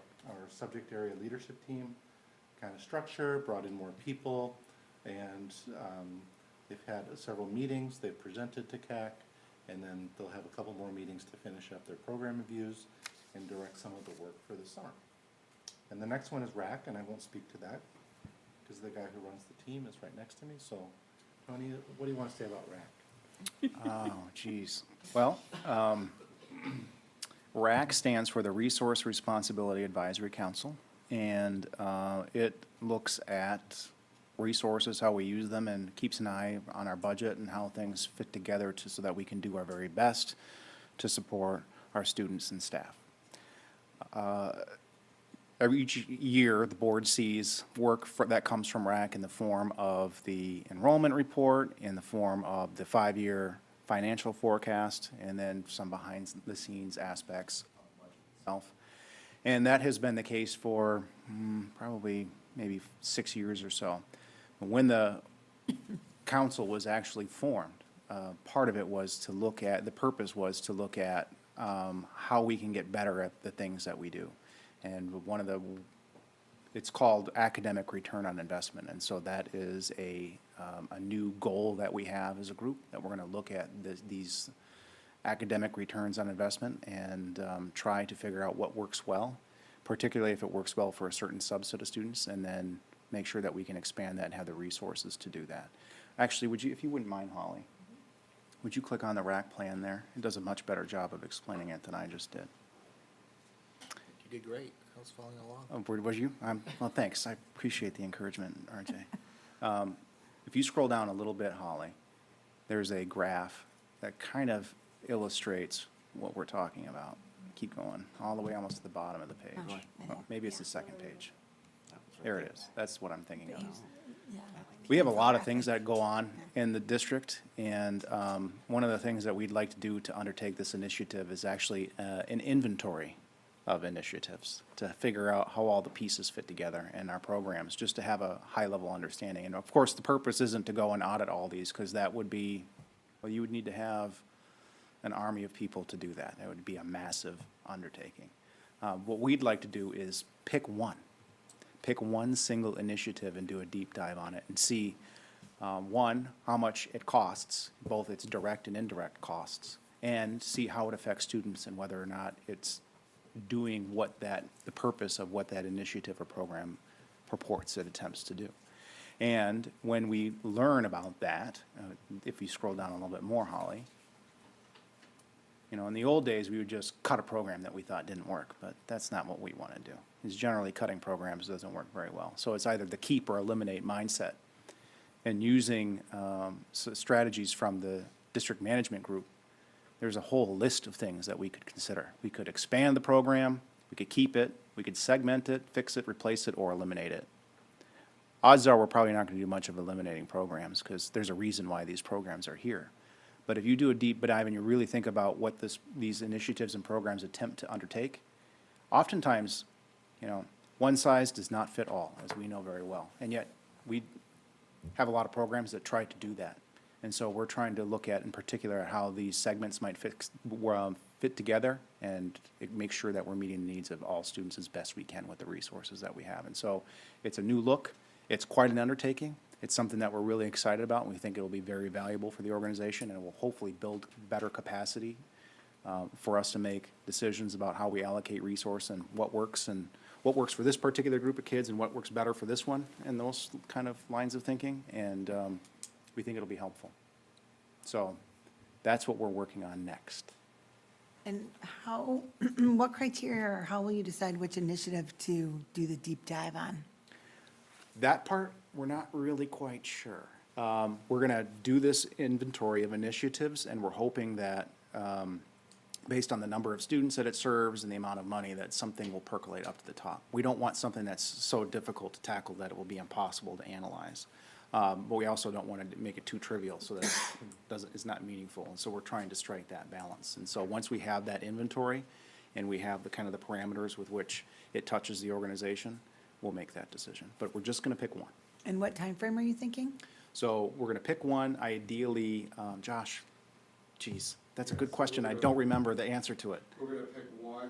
subject area leadership team kind of structure, brought in more people, and they've had several meetings. They've presented to CAC, and then they'll have a couple more meetings to finish up their program reviews and direct some of the work for the summer. And the next one is RAC, and I won't speak to that because the guy who runs the team is right next to me. So, Tony, what do you want to say about RAC? Oh, geez. Well, RAC stands for the Resource Responsibility Advisory Council, and it looks at resources, how we use them, and keeps an eye on our budget and how things fit together so that we can do our very best to support our students and staff. Each year, the board sees work that comes from RAC in the form of the enrollment report, in the form of the 5-year financial forecast, and then some behind-the-scenes aspects of the budget itself. And that has been the case for probably maybe 6 years or so. When the council was actually formed, part of it was to look at, the purpose was to look at how we can get better at the things that we do. And one of the, it's called academic return on investment. And so that is a new goal that we have as a group, that we're going to look at these academic returns on investment and try to figure out what works well, particularly if it works well for a certain subset of students, and then make sure that we can expand that and have the resources to do that. Actually, would you, if you wouldn't mind, Holly, would you click on the RAC plan there? It does a much better job of explaining it than I just did. You did great. I was following along. Oh, was you? Well, thanks. I appreciate the encouragement, RJ. If you scroll down a little bit, Holly, there's a graph that kind of illustrates what we're talking about. Keep going, all the way almost to the bottom of the page. Well, maybe it's the second page. There it is. That's what I'm thinking of. We have a lot of things that go on in the district, and one of the things that we'd like to do to undertake this initiative is actually an inventory of initiatives, to figure out how all the pieces fit together in our programs, just to have a high-level understanding. And of course, the purpose isn't to go and audit all these, because that would be, well, you would need to have an army of people to do that. That would be a massive undertaking. What we'd like to do is pick one single initiative and do a deep dive on it and see, one, how much it costs, both its direct and indirect costs, and see how it affects students and whether or not it's doing the purpose of what that initiative or program purports, it attempts to do. And when we learn about that, if you scroll down a little bit more, Holly, in the old days, we would just cut a program that we thought didn't work, but that's not what we want to do. Because generally, cutting programs doesn't work very well. So it's either the keep or eliminate mindset. And using strategies from the district management group, there's a whole list of things that we could consider. We could expand the program, we could keep it, we could segment it, fix it, replace it, or eliminate it. Odds are we're probably not going to do much of eliminating programs, because there's a reason why these programs are here. But if you do a deep dive and you really think about what these initiatives and programs attempt to undertake, oftentimes, one size does not fit all, as we know very well. And yet, we have a lot of programs that try to do that. And so we're trying to look at, in particular, how these segments might fit together and make sure that we're meeting the needs of all students as best we can with the resources that we have. And so it's a new look. It's quite an undertaking. It's something that we're really excited about, and we think it will be very valuable for the organization, and it will hopefully build better capacity for us to make decisions about how we allocate resource and what works for this particular group of kids and what works better for this one, and those kind of lines of thinking. And we think it'll be helpful. So that's what we're working on next. And what criteria, or how will you decide which initiative to do the deep dive on? That part, we're not really quite sure. We're going to do this inventory of initiatives, and we're hoping that, based on the number of students that it serves and the amount of money, that something will percolate up to the top. We don't want something that's so difficult to tackle that it will be impossible to analyze. But we also don't want to make it too trivial so that it's not meaningful. And so we're trying to strike that balance. And so once we have that inventory and we have the parameters with which it touches the organization, we'll make that decision. But we're just going to pick one. And what time frame are you thinking? So we're going to pick one, ideally, Josh, geez, that's a good question. I don't remember the answer to it. We're going to pick one,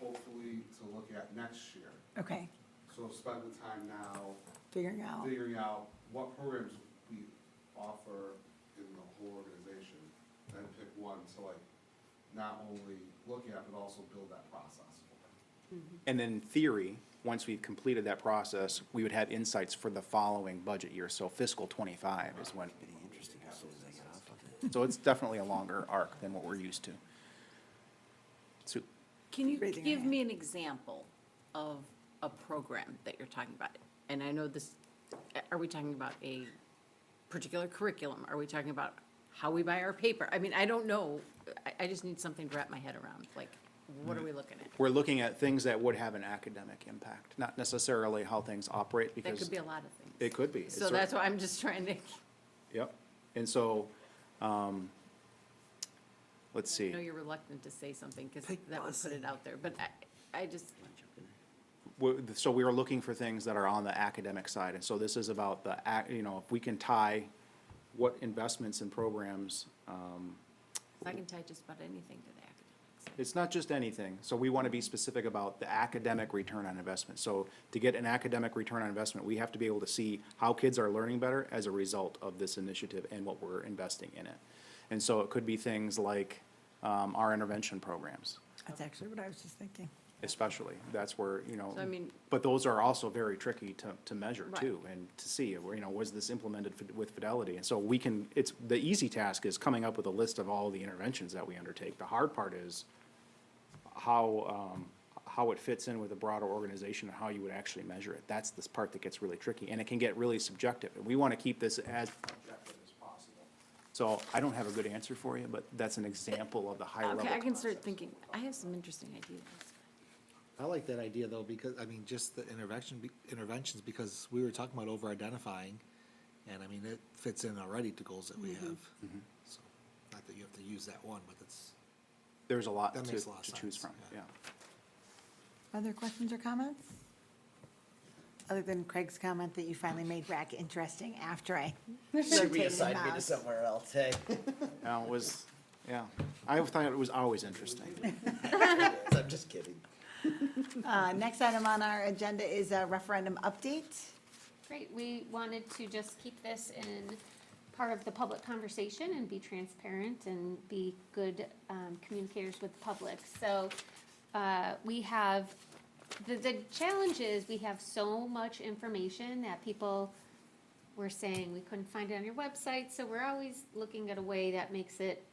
hopefully, to look at next year. Okay, So spend the time now figuring out. what programs we offer in the whole organization, then pick one to not only look at, but also build that process for. And then in theory, once we've completed that process, we would have insights for the following budget year. So fiscal '25 is when. So it's definitely a longer arc than what we're used to. Sue? Can you Raising her give hand. me an example of a program that you're talking about? And I know this, are we talking about a particular curriculum? Are we talking about how we buy our paper? I mean, I don't know. I just need something to wrap my head around. Like, what are we looking at? We're looking at things that would have an academic impact, not necessarily how things operate, because. That could be a lot of things. It could be. So that's why I'm just trying to, Yep. And so, let's I see. know you're reluctant to say something because that would put it out there, but I just, So we are looking for things that are on the academic side, and so this is about if we can tie what investments and programs, I can tie just about anything to the academics. it's not just anything, so we want to be specific about the academic return on investment. So to get an academic return on investment, we have to be able to see how kids are learning better as a result of this initiative and what we're investing in it. And so it could be things like our intervention programs. That's actually what I was just thinking. Especially, that's where, So, I mean- but those are also very tricky to measure Right. too, and to see, was this implemented with fidelity? And so the easy task is coming up with a list of all the interventions that we undertake. The hard part is how it fits in with a broader organization and how you would actually measure it. That's this part that gets really tricky, and it can get really subjective. And we want to keep this as objective as possible. So I don't have a good answer for you, but that's an example of the higher level. Okay, I can start thinking, I have some interesting ideas. I like that idea though, because, just the interventions, because we were talking about over-identifying, and it fits in already to goals that we have. So, not that you have to use that one, but There's a lot That to makes a lot of choose sense, from, yeah. Other questions or comments? Other than Craig's comment that you finally made RAC interesting after I She rotated reassigned me to mouse. somewhere else, hey. It was, yeah, I thought it was always interesting. I'm just kidding. Next item on our agenda is a referendum update. Great, we wanted to just keep this in part of the public conversation and be transparent and be good communicators with the public. So we have, the challenge is we have so much information that people were saying we couldn't find it on your website, so we're always looking at a way that makes it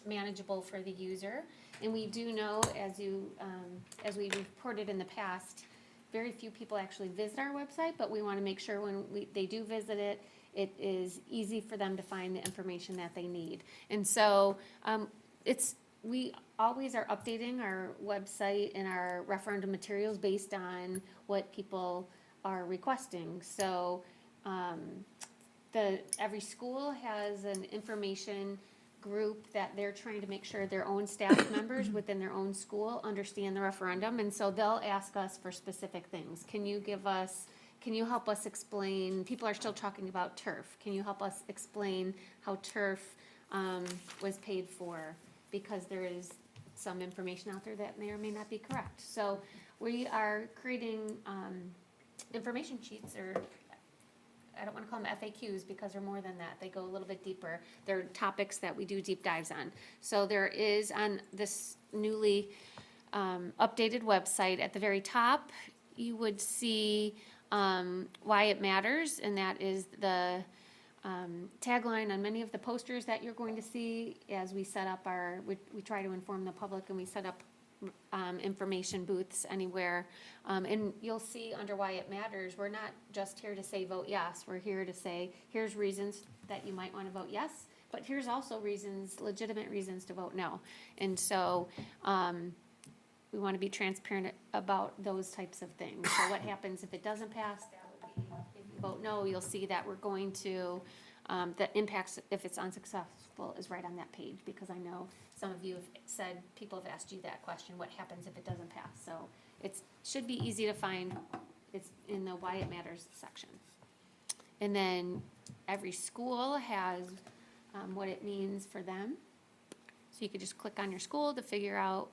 manageable for the user. And we do know, as we reported in the past, very few people actually visit our website, but we want to make sure when they do visit it, it is easy for them to find the information that they need. And so we always are updating our website and our referendum materials based on what people are requesting. So every school has an information group that they're trying to make sure their own staff members within their own school understand the referendum, and so they'll ask us for specific things. Can you help us explain, people are still talking about turf, can you help us explain how turf was paid for? Because there is some information out there that may or may not be correct. So we are creating information sheets, or I don't want to call them FAQs because they're more than that. They go a little bit deeper. They're topics that we do deep dives on. So there is on this newly updated website at the very top, you would see why it matters, and that is the tagline on many of the posters that you're going to see as we set up we try to inform the public, and we set up information booths anywhere. And you'll see under why it matters, we're not just here to say vote yes, we're here to say, here's reasons that you might want to vote yes, but here's also legitimate reasons to vote no. And so, we want to be transparent about those types of things. So what happens if it doesn't pass? That would be, if you vote no, you'll see that we're going to, the impacts if it's unsuccessful is right on that page, because I know some of you have said, people have asked you that question, what happens if it doesn't pass? So it should be easy to find. It's in the why it matters section. And then every school has what it means for them. So you could just click on your school to figure out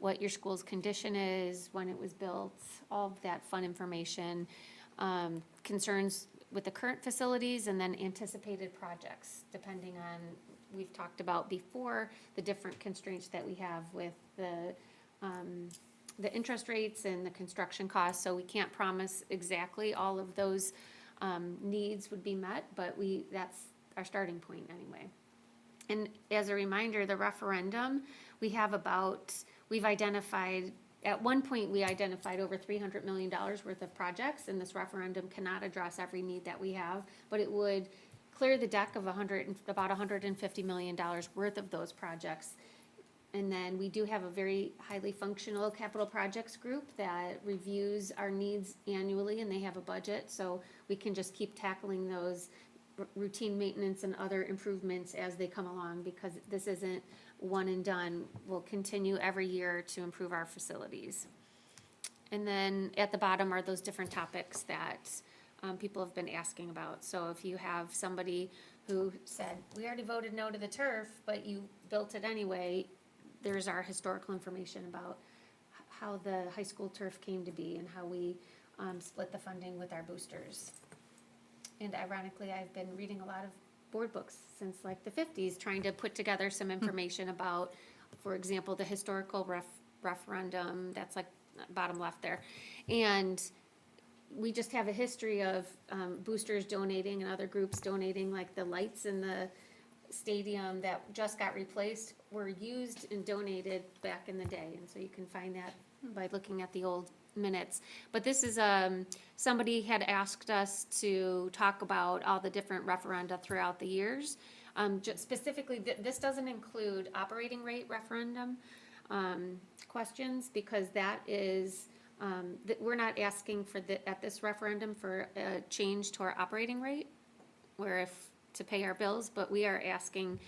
what your school's condition is, when it was built, all of that fun information, concerns with the current facilities, and then anticipated projects, depending on, we've talked about before, the different constraints that we have with the interest rates and the construction costs, so we can't promise exactly all of those needs would be met, but that's our starting point anyway. And as a reminder, the referendum, we've identified, at one point, we identified over $300 million worth of projects, and this referendum cannot address every need that we have, but it would clear the deck of about $150 million worth of those projects. And then we do have a very highly functional capital projects group that reviews our needs annually, and they have a budget, so we can just keep tackling those routine maintenance and other improvements as they come along, because this isn't one and done. We'll continue every year to improve our facilities. And then at the bottom are those different topics that people have been asking about. So if you have somebody who said, we already voted no to the turf, but you built it anyway, there's our historical information about how the high school turf came to be and how we split the funding with our boosters. And ironically, I've been reading a lot of board books since like the 50s, trying to put together some information about, for example, the historical referendum, that's like bottom left there. And we just have a history of boosters donating and other groups donating, like the lights in the stadium that just got replaced were used and donated back in the day. And so you can find that by looking at the old minutes. But this is, somebody had asked us to talk about all the different referenda throughout the years. Just specifically, this doesn't include operating rate referendum questions, because that is, we're not asking for at this referendum for a change to our operating rate, to pay our bills, but we are asking,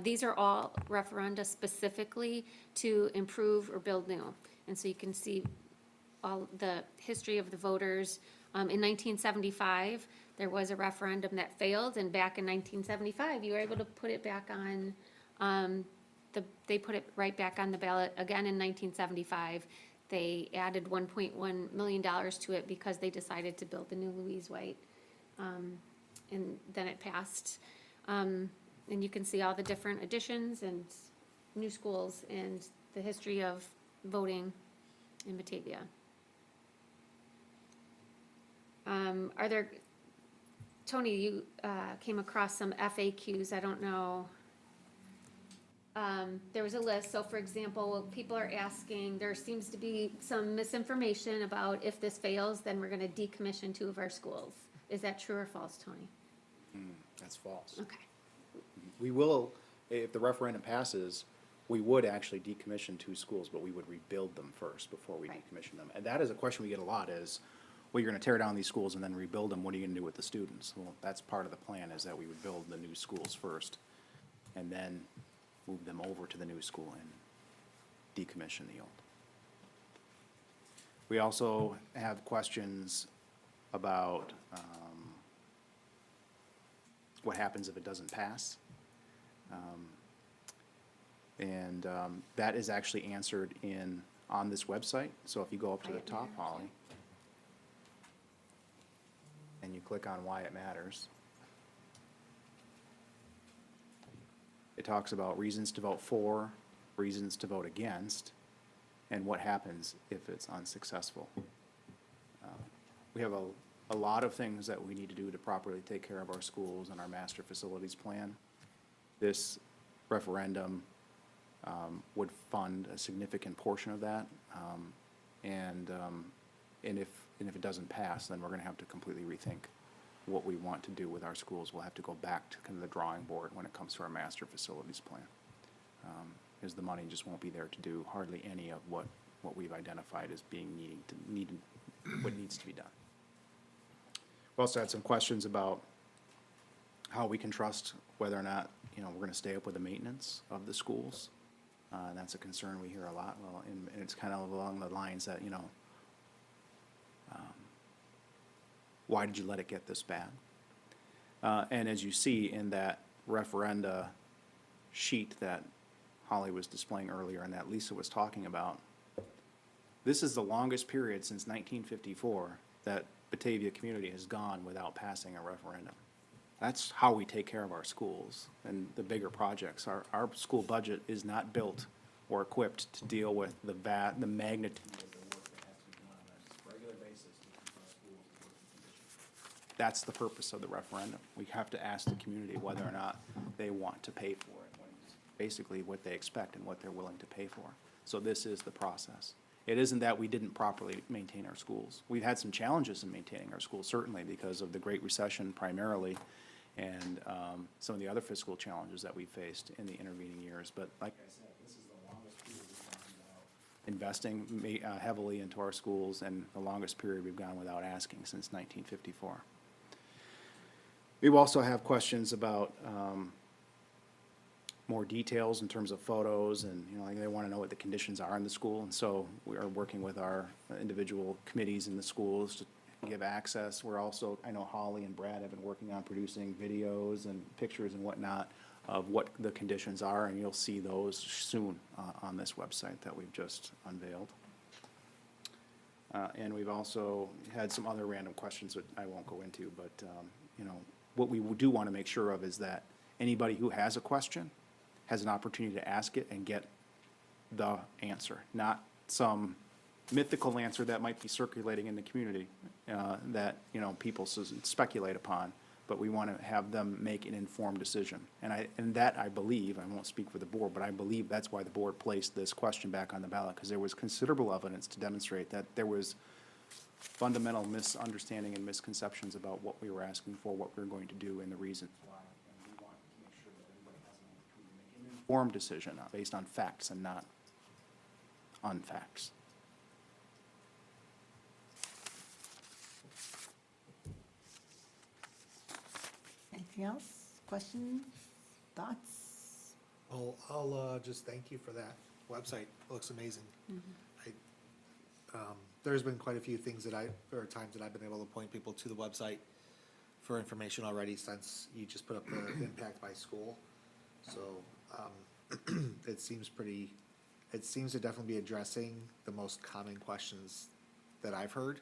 these are all referenda specifically to improve or build new. And so you can see all the history of the voters. In 1975, there was a referendum that failed, and back in 1975, you were able to put it back on, they put it right back on the ballot again in 1975. They added $1.1 million to it because they decided to build the new Louise White. And then it passed. And you can see all the different additions and new schools and the history of voting in Batavia. Are there, Tony, you came across some FAQs, I don't know. There was a list, so for example, people are asking, there seems to be some misinformation about if this fails, then we're gonna decommission 2 of our schools. Is that true or false, Tony? That's false. Okay. We will, if the referendum passes, we would actually decommission 2 schools, but we would rebuild them first before we decommission them. And that is a question we get a lot is, well, you're gonna tear down these schools and then rebuild them, what are you gonna do with the students? Well, that's part of the plan, is that we would build the new schools first, and then move them over to the new school and decommission the old. We also have questions about what happens if it doesn't pass. That is actually answered on this website. So if you go up to the top, Holly, and you click on why it matters, it talks about reasons to vote for, reasons to vote against, and what happens if it's unsuccessful. We have a lot of things that we need to do to properly take care of our schools and our master facilities plan. This referendum would fund a significant portion of that. And if it doesn't pass, then we're gonna have to completely rethink what we want to do with our schools. We'll have to go back to kind of the drawing board when it comes to our master facilities plan. Because the money just won't be there to do hardly any of what we've identified as being what needs to be done. We also had some questions about how we can trust whether or not, we're gonna stay up with the maintenance of the schools. And that's a concern we hear a lot. Well, and it's kind of along the lines that, why did you let it get this bad? And as you see in that referenda sheet that Holly was displaying earlier and that Lisa was talking about, this is the longest period since 1954 that Batavia community has gone without passing a referendum. That's how we take care of our schools and the bigger projects. Our school budget is not built or equipped to deal with the magnitude of the work that has to be done on a regular basis to keep our schools in working condition. That's the purpose of the referendum. We have to ask the community whether or not they want to pay for it, basically what they expect and what they're willing to pay for. So this is the process. It isn't that we didn't properly maintain our schools. We've had some challenges in maintaining our schools, certainly because of the Great Recession primarily, and some of the other fiscal challenges that we faced in the intervening years. But like I said, this is the longest period we've gone without investing heavily into our schools, and the longest period we've gone without asking since 1954. We also have questions about more details in terms of photos, and they want to know what the conditions are in the school. And so we are working with our individual committees in the schools to give access. We're also, I know Holly and Brad have been working on producing videos and pictures and whatnot of what the conditions are, and you'll see those soon on this website that we've just unveiled. And we've also had some other random questions that I won't go into, but what we do want to make sure of is that anybody who has a question has an opportunity to ask it and get the answer, not some mythical answer that might be circulating in the community that people speculate upon, but we want to have them make an informed decision. And that I believe, I won't speak for the board, but I believe that's why the board placed this question back on the ballot, because there was considerable evidence to demonstrate that there was fundamental misunderstanding and misconceptions about what we were asking for, what we were going to do, and the reasons why. And we want to make sure that everybody has an opportunity to make an informed decision based on facts and not unfacts. Anything else? Questions? Thoughts? I'll just thank you for that website. It looks amazing. There's been quite a few things or times that I've been able to point people to the website for information already since you just put up the impact by school. So, it seems to definitely be addressing the most common questions that I've heard.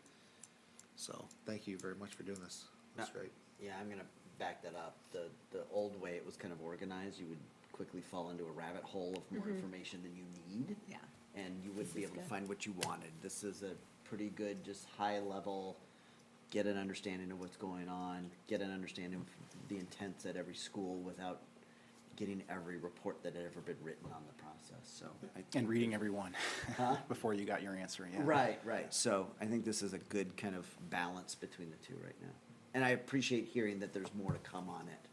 So, thank you very much for doing this. That's great. Yeah, I'm gonna back that up. The old way it was kind of organized, you would quickly fall into a rabbit hole of more information than you need. Yeah. And you wouldn't be is able to good. find what you wanted. This is a pretty good, just high level, get an understanding of what's going on, get an understanding of the intents at every school without getting every report that had ever been written on the process, so. And reading every one Huh? before you got your answer, yeah. Right, right. So I think this is a good kind of balance between the two right now. And I appreciate hearing that there's more to come on it.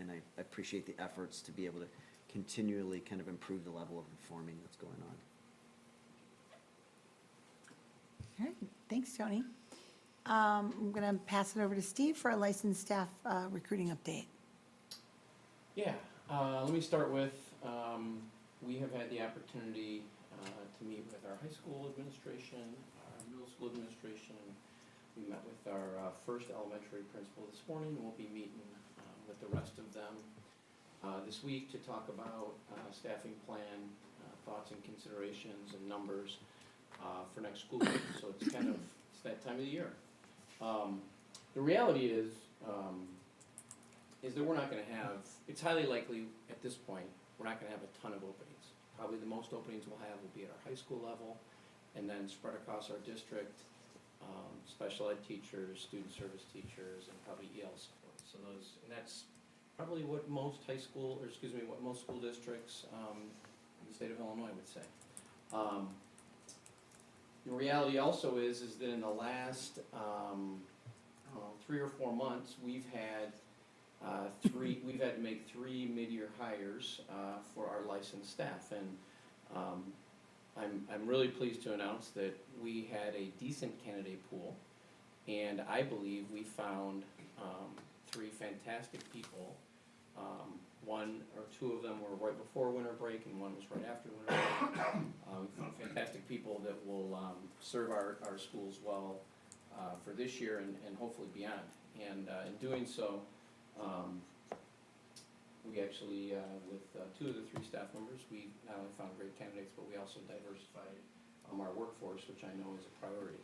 And I appreciate the efforts to be able to continually kind of improve the level of informing that's going on. All right, thanks, Tony. I'm going to pass it over to Steve for a licensed staff recruiting update. Yeah, let me start with, we have had the opportunity to meet with our high school administration, our middle school administration. We met with our first elementary principal this morning. We'll be meeting with the rest of them this week to talk about staffing plan, thoughts and considerations and numbers for next school year. So it's that time of the year. The reality is that we're not gonna have, it's highly likely at this point, we're not gonna have a ton of openings. Probably the most openings we'll have will be at our high school level, and then spread across our district, special ed teachers, student service teachers, and probably EL support. So and that's probably what most what most school districts in the state of Illinois would say. The reality also is that in the last 3 or 4 months, we've had to make 3 mid-year hires for our licensed staff, and I'm really pleased to announce that we had a decent candidate pool, and I believe we found 3 fantastic people. 1 or 2 of them were right before winter break, and 1 was right after winter break. We found fantastic people that will serve our schools well for this year and hopefully beyond. And in doing so, we actually, with 2 of the 3 staff members, we not only found great candidates, but we also diversified our workforce, which I know is a priority.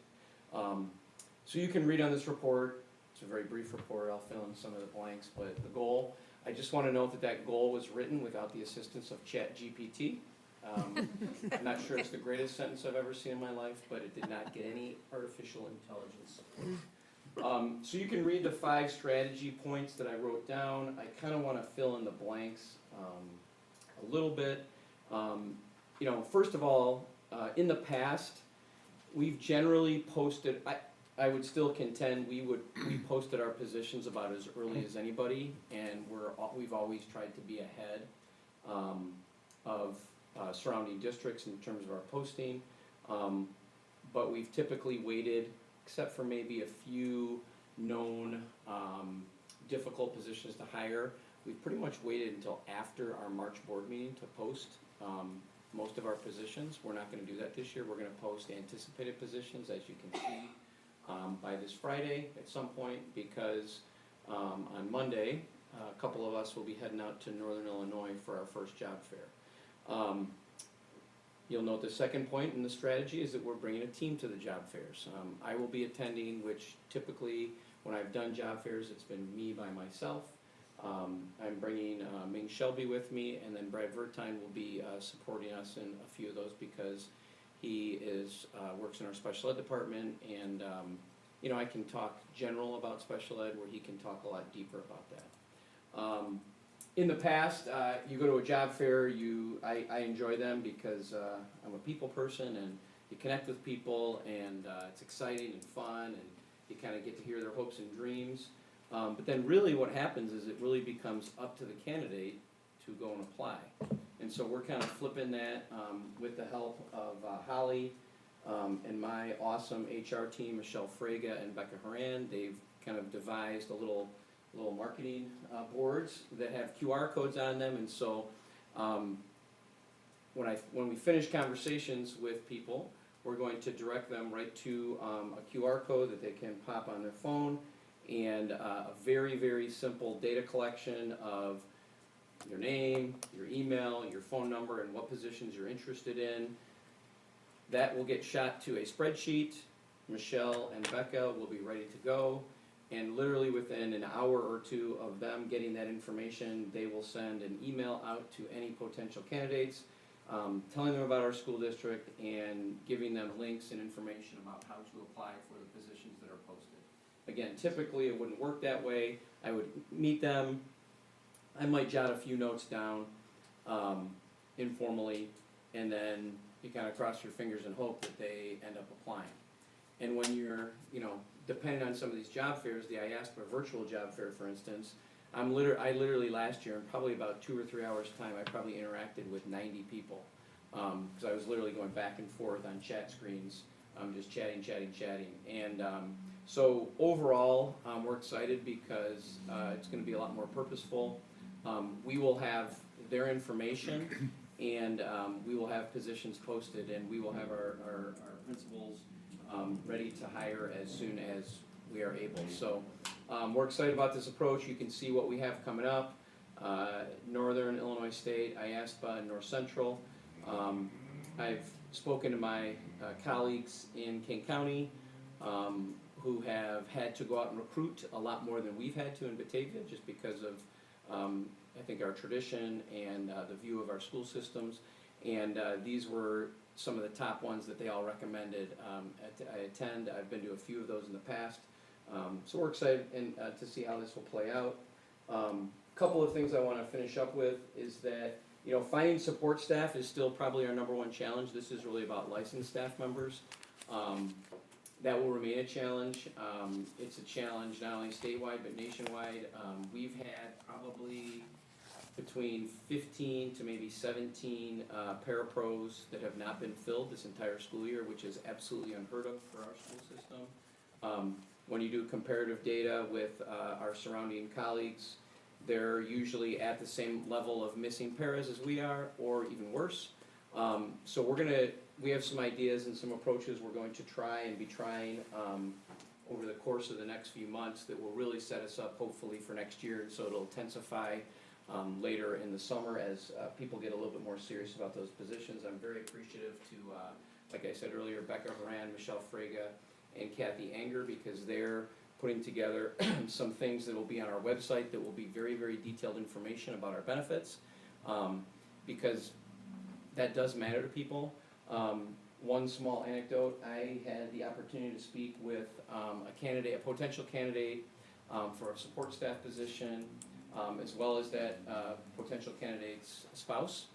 So you can read on this report. It's a very brief report. I'll fill in some of the blanks, but the goal, I just want to note that goal was written without the assistance of ChatGPT. I'm not sure it's the greatest sentence I've ever seen in my life, but it did not get any artificial intelligence support. So you can read the 5 strategy points that I wrote down. I kind of want to fill in the blanks a little bit. First of all, in the past, we've generally posted, I would still contend we posted our positions about as early as anybody, and we've always tried to be ahead of surrounding districts in terms of our posting, but we've typically waited, except for maybe a few known difficult positions to hire. We've pretty much waited until after our March board meeting to post most of our positions. We're not going to do that this year. We're going to post anticipated positions, as you can see, by this Friday at some point, because on Monday, a couple of us will be heading out to Northern Illinois for our first job fair. You'll note the second point in the strategy is that we're bringing a team to the job fairs. I will be attending, which typically when I've done job fairs, it's been me by myself. I'm bringing Ming Shelby with me, and then Brad Vertine will be supporting us in a few of those because he works in our special ed department, and I can talk general about special ed where he can talk a lot deeper about that. In the past, you go to a job fair, I enjoy them because I'm a people person, and you connect with people, and it's exciting and fun, and you kind of get to hear their hopes and dreams. But then really what happens is it really becomes up to the candidate to go and apply. And so we're kind of flipping that with the help of Holly and my awesome HR team, Michelle Frega and Becca Horan. They've kind of devised a little marketing boards that have QR codes on them. And so when we finish conversations with people, we're going to direct them right to a QR code that they can pop on their phone, and a very, very simple data collection of your name, your email, your phone number, and what positions you're interested in. That will get shot to a spreadsheet. Michelle and Becca will be ready to go. And literally within an hour or two of them getting that information, they will send an email out to any potential candidates, telling them about our school district and giving them links and information about how to apply for the positions that are posted. Again, typically it wouldn't work that way. I would meet them. I might jot a few notes down informally, and then you kind of cross your fingers and hope that they end up applying. And when you're, depending on some of these job fairs, the IASPA virtual job fair, for instance, I literally last year, in probably about 2 or 3 hours' time, I probably interacted with 90 people. Because I was literally going back and forth on chat screens, just chatting. And so overall, we're excited because it's going to be a lot more purposeful. We will have their information, and we will have positions posted, and we will have our principals ready to hire as soon as we are able. So we're excited about this approach. You can see what we have coming up. Northern Illinois State, IASPA, and North Central. I've spoken to my colleagues in King County who have had to go out and recruit a lot more than we've had to in Batavia, just because of I think our tradition and the view of our school systems. And these were some of the top ones that they all recommended I attend. I've been to a few of those in the past. So we're excited to see how this will play out. Couple of things I want to finish up with is that, finding support staff is still probably our #1 challenge. This is really about licensed staff members. That will remain a challenge. It's a challenge not only statewide but nationwide. We've had probably between 15 to maybe 17 parapros that have not been filled this entire school year, which is absolutely unheard of for our school system. When you do comparative data with our surrounding colleagues, they're usually at the same level of missing paras as we are, or even worse. So we have some ideas and some approaches we're going to try and be trying over the course of the next few months that will really set us up hopefully for next year. So it'll intensify later in the summer as people get a little bit more serious about those positions. I'm very appreciative to, like I said earlier, Becca Horan, Michelle Frega, and Kathy Anger, because they're putting together some things that will be on our website that will be very, very detailed information about our benefits, because that does matter to people. One small anecdote, I had the opportunity to speak with a potential candidate for a support staff position, as well as that potential candidate's spouse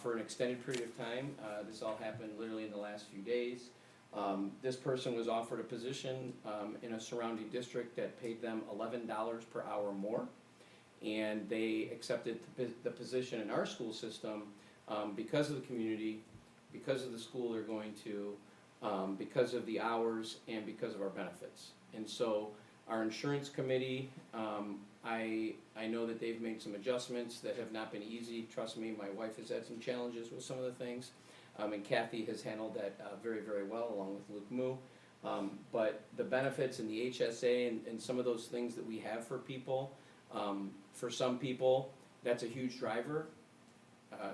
for an extended period of time. This all happened literally in the last few days. This person was offered a position in a surrounding district that paid them $11 per hour more, and they accepted the position in our school system because of the community, because of the school they're going to, because of the hours, and because of our benefits. And so our insurance committee, I know that they've made some adjustments that have not been easy. Trust me, my wife has had some challenges with some of the things. And Kathy has handled that very, very well, along with Luke Moo. But the benefits and the HSA and some of those things that we have for people, for some people, that's a huge driver,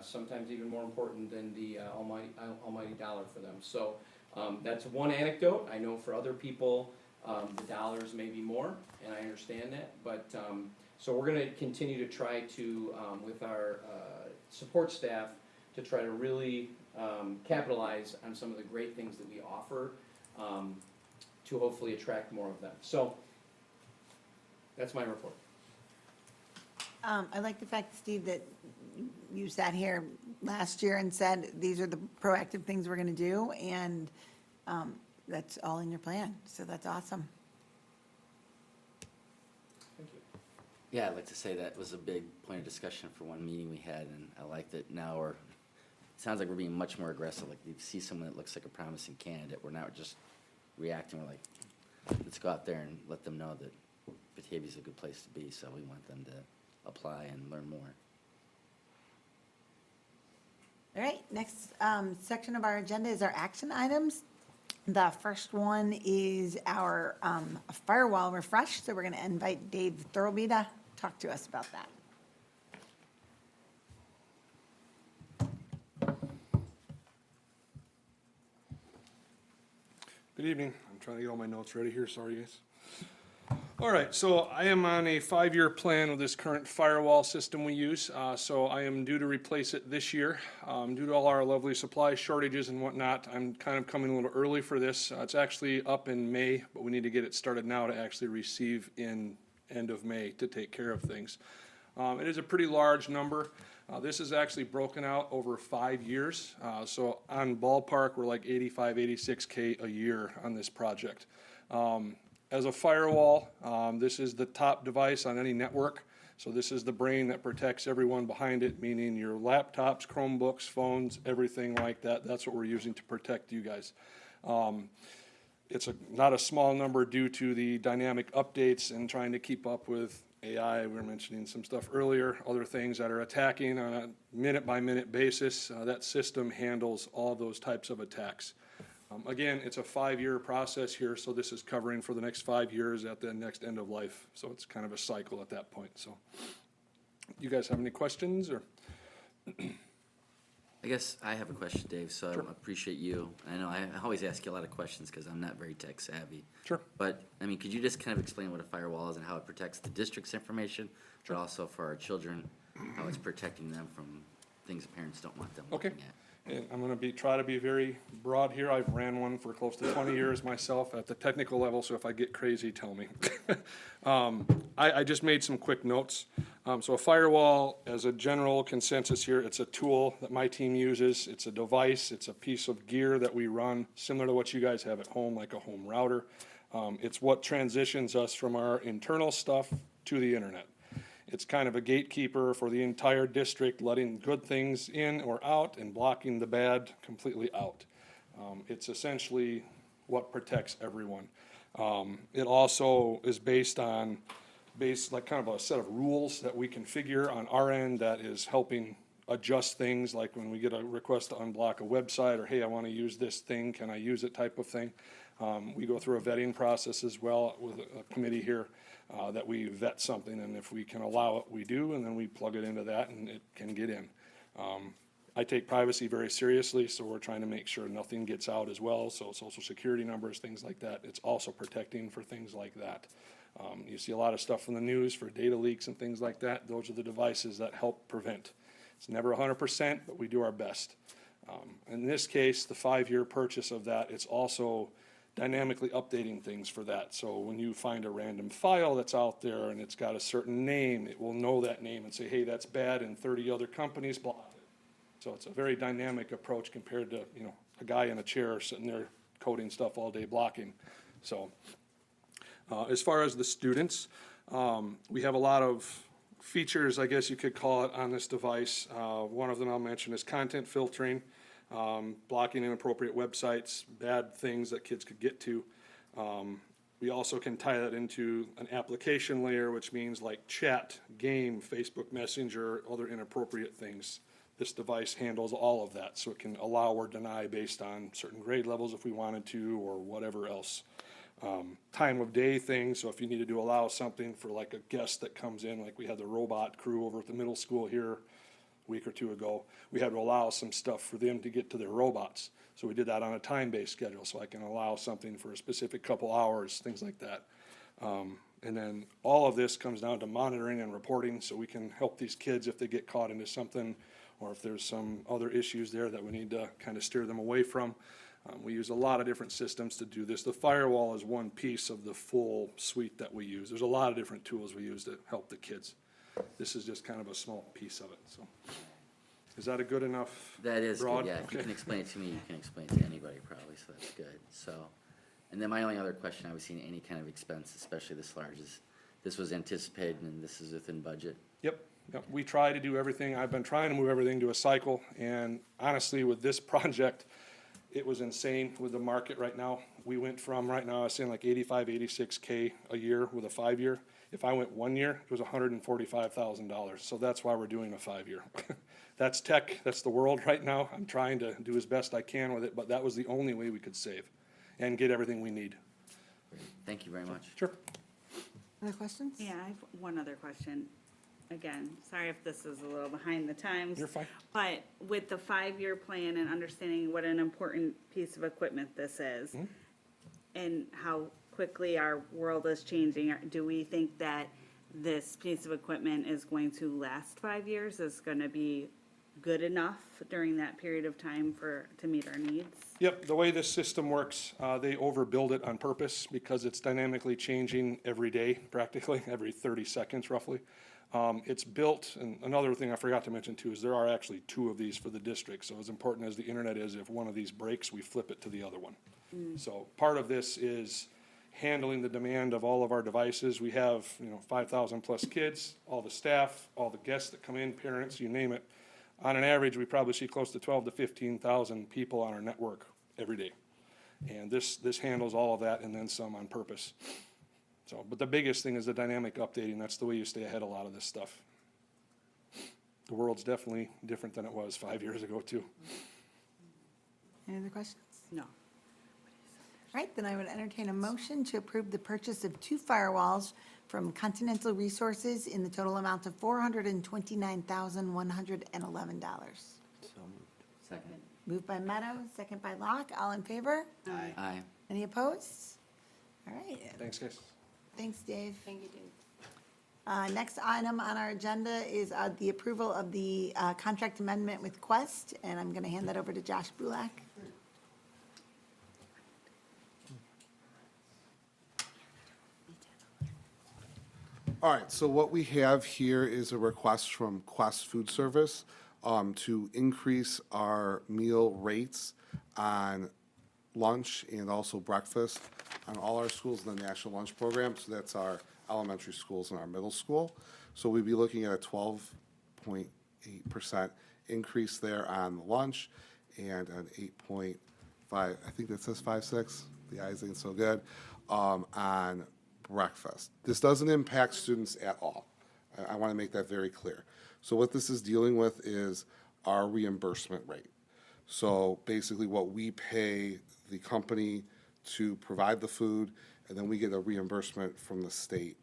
sometimes even more important than the almighty dollar for them. So that's one anecdote. I know for other people, the dollars may be more, and I understand that. But so we're going to continue to try to, with our support staff, to try to really capitalize on some of the great things that we offer to hopefully attract more of them. So that's my report. I like the fact, Steve, that you sat here last year and said, these are the proactive things we're going to do, and that's all in your plan. So that's awesome. Thank you. Yeah, I'd like to say that was a big point of discussion for one meeting we had, and I like that now it sounds like we're being much more aggressive. Like, you see someone that looks like a promising candidate, we're not just reacting. We're like, let's go out there and let them know that Batavia's a good place to be, so we want them to apply and learn more. All right, next section of our agenda is our action items. The first one is our firewall refresh, so we're going to invite Dave Thurlby to talk to us about that. Good evening. I'm trying to get all my notes ready here. Sorry, guys. All right, so I am on a 5-year plan with this current firewall system we use. So I am due to replace it this year. Due to all our lovely supply shortages and whatnot, I'm kind of coming a little early for this. It's actually up in May, but we need to get it started now to actually receive in end of May to take care of things. It is a pretty large number. This is actually broken out over 5 years. So on ballpark, we're like 85, 86K a year on this project. As a firewall, this is the top device on any network. So this is the brain that protects everyone behind it, meaning your laptops, Chromebooks, phones, everything like that. That's what we're using to protect you guys. It's not a small number due to the dynamic updates and trying to keep up with AI. We were mentioning some stuff earlier, other things that are attacking on a minute-by-minute basis. That system handles all those types of attacks. Again, it's a 5-year process here, so this is covering for the next 5 years at the next end of life. So it's kind of a cycle at that point. So you guys have any questions or? I guess I have a question, Dave, so I appreciate you. I know I always ask you a lot of questions because I'm not very tech savvy. Sure. But, I mean, could you just kind of explain what a firewall is and how it protects the district's information, but also for our children, how it's protecting them from things parents don't want them looking at? And I'm going to try to be very broad here. I've ran one for close to 20 years myself at the technical level, so if I get crazy, tell me. I just made some quick notes. So a firewall, as a general consensus here, it's a tool that my team uses. It's a device. It's a piece of gear that we run, similar to what you guys have at home, like a home router. It's what transitions us from our internal stuff to the internet. It's kind of a gatekeeper for the entire district, letting good things in or out and blocking the bad completely out. It's essentially what protects everyone. It also is based like kind of a set of rules that we configure on our end that is helping adjust things, like when we get a request to unblock a website or, hey, I want to use this thing, can I use it type of thing. We go through a vetting process as well with a committee here that we vet something, and if we can allow it, we do, and then we plug it into that and it can get in. I take privacy very seriously, so we're trying to make sure nothing gets out as well, so social security numbers, things like that. It's also protecting for things like that. You see a lot of stuff in the news for data leaks and things like that. Those are the devices that help prevent. It's never 100%, but we do our best. In this case, the 5-year purchase of that, it's also dynamically updating things for that. So when you find a random file that's out there and it's got a certain name, it will know that name and say, hey, that's bad, and 30 other companies block it. So it's a very dynamic approach compared to, you know, a guy in a chair sitting there coding stuff all day blocking. So as far as the students, we have a lot of features, I guess you could call it, on this device. One of them I'll mention is content filtering. Blocking inappropriate websites, bad things that kids could get to. We also can tie that into an application layer, which means like chat, game, Facebook Messenger, other inappropriate things. This device handles all of that, so it can allow or deny based on certain grade levels if we wanted to, or whatever else. Time of day things, so if you needed to allow something for like a guest that comes in, like we had the robot crew over at the middle school here week or two ago, we had to allow some stuff for them to get to their robots. So we did that on a time-based schedule, so I can allow something for a specific couple hours, things like that. And then all of this comes down to monitoring and reporting, so we can help these kids if they get caught into something, or if there's some other issues there that we need to kind of steer them away from. We use a lot of different systems to do this. The firewall is one piece of the full suite that we use. There's a lot of different tools we use to help the kids. This is just kind of a small piece of it, so. Is that a good enough? That is broad? good, yeah. If Okay. you can explain it to me, you can explain it to anybody probably, so that's good. So, and then my only other question, I was seeing any kind of expense, especially this large, is this was anticipated and this is within budget? Yep, we try to do everything. I've been trying to move everything to a cycle, and honestly, with this project, it was insane with the market right now. We went from, right now, I was saying like 85, 86K a year with a 5-year. If I went 1 year, it was $145,000. So that's why we're doing a 5-year. that's tech, that's the world right now. I'm trying to do as best I can with it, but that was the only way we could save and get everything we need. Thank you very much. Sure. Other questions? Yeah, I have one other question. Again, sorry if this is a little behind the times. You're fine. But with the 5-year plan and understanding what an important piece of equipment this is, and how quickly our world is changing, do we think that this piece of equipment is going to last 5 years? Is going to be good enough during that period of time to meet our needs? Yep, the way this system works, they overbuild it on purpose because it's dynamically changing every day, practically, every 30 seconds roughly. It's built, and another thing I forgot to mention too is there are actually 2 of these for the district. So as important as the internet is, if one of these breaks, we flip it to the other one. So part of this is handling the demand of all of our devices. We have, 5,000 plus kids, all the staff, all the guests that come in, parents, you name it. On an average, we probably see close to 12 to 15,000 people on our network every day. And this handles all of that and then some on purpose. So, but the biggest thing is the dynamic updating. That's the way you stay ahead of a lot of this stuff. The world's definitely different than it was 5 years ago too. Any other questions? No. All right, then I would entertain a motion to approve the purchase of 2 firewalls from Continental Resources in the total amount of $429,111. Second. Moved by Meadow, second by Locke. All in favor? Aye. Any opposed? All right. Thanks, guys. Thanks, Dave. Thank you, Dave. Next item on our agenda is the approval of the contract amendment with Quest, and I'm going to hand that over to Josh Bulak. All right, so what we have here is a request from Quest Food Service to increase our meal rates on lunch and also breakfast on all our schools in the National Lunch Program. So that's our elementary schools and our middle school. So we'd be looking at a 12.8% increase there on the lunch and an 8.5, I think that says 5.6, the eyes ain't so good, on breakfast. This doesn't impact students at all. I want to make that very clear. So what this is dealing with is our reimbursement rate. So basically what we pay the company to provide the food, and then we get a reimbursement from the state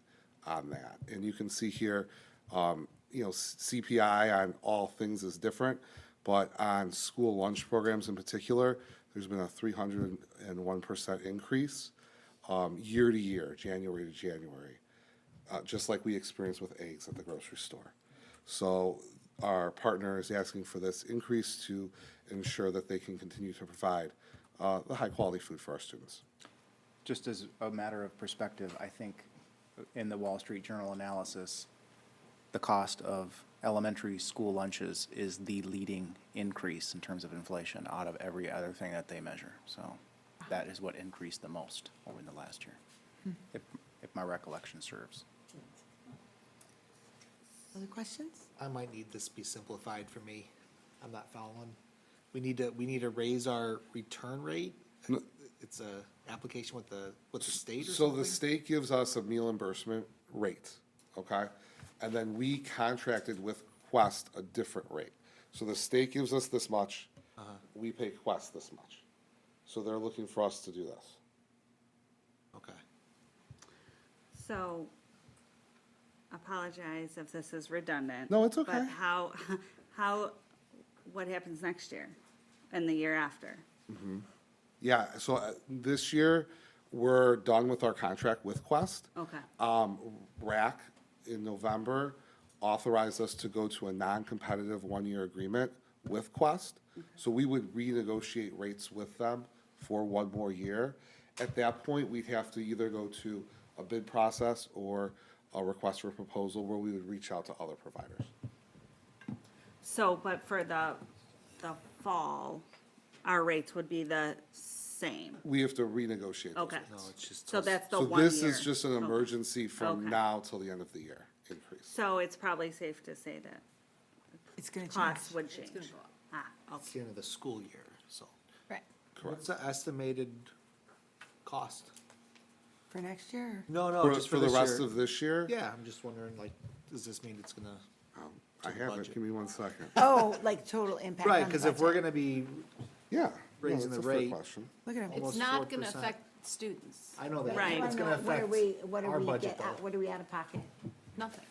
on that. And you can see here, CPI on all things is different, but on school lunch programs in particular, there's been a 301% increase year to year, January to January, just like we experienced with eggs at the grocery store. So our partner is asking for this increase to ensure that they can continue to provide the high-quality food for our students. Just as a matter of perspective, I think in the Wall Street Journal analysis, the cost of elementary school lunches is the leading increase in terms of inflation out of every other thing that they measure. So that is what increased the most over the last year, if my recollection serves. Other questions? I might need this be simplified for me. I'm not following. We need to raise our return rate. It's a application with the state or So something? the state gives us a meal reimbursement rate, okay? And then we contracted with Quest a different rate. So the state gives us this much, we pay Quest this much. So they're looking for us to do this. Okay. So, apologize if this is redundant. No, it's okay. But what happens next year and the year after? Yeah, so this year, we're done with our contract with Quest. Okay. RAC in November authorized us to go to a non-competitive one-year agreement with Quest. So we would renegotiate rates with them for one more year. At that point, we'd have to either go to a bid process or a request for proposal where we would reach out to other providers. So, but for the fall, our rates would be the same? We have to renegotiate those Okay. rates. No, it's just. So that's the So 1 year? this is just an emergency from Okay. now till the end of the year increase. So it's probably safe to say that It's going to costs change. would change? It's the end of the school year, so. Right. What's the estimated cost? For next year? No, For- just for for the this rest year. of this year? Yeah, I'm just wondering, like, does this mean it's gonna to I the have it, budget. give me 1 second. Oh, like total impact on Right, the because if we're budget. gonna be Yeah, no, raising that's the a fair rate, question. Look at him. It's almost not gonna 4%. affect students. I know that, Right. it's gonna What are affect we, what are our we budget get out, though. what are we out of pocket? Nothing.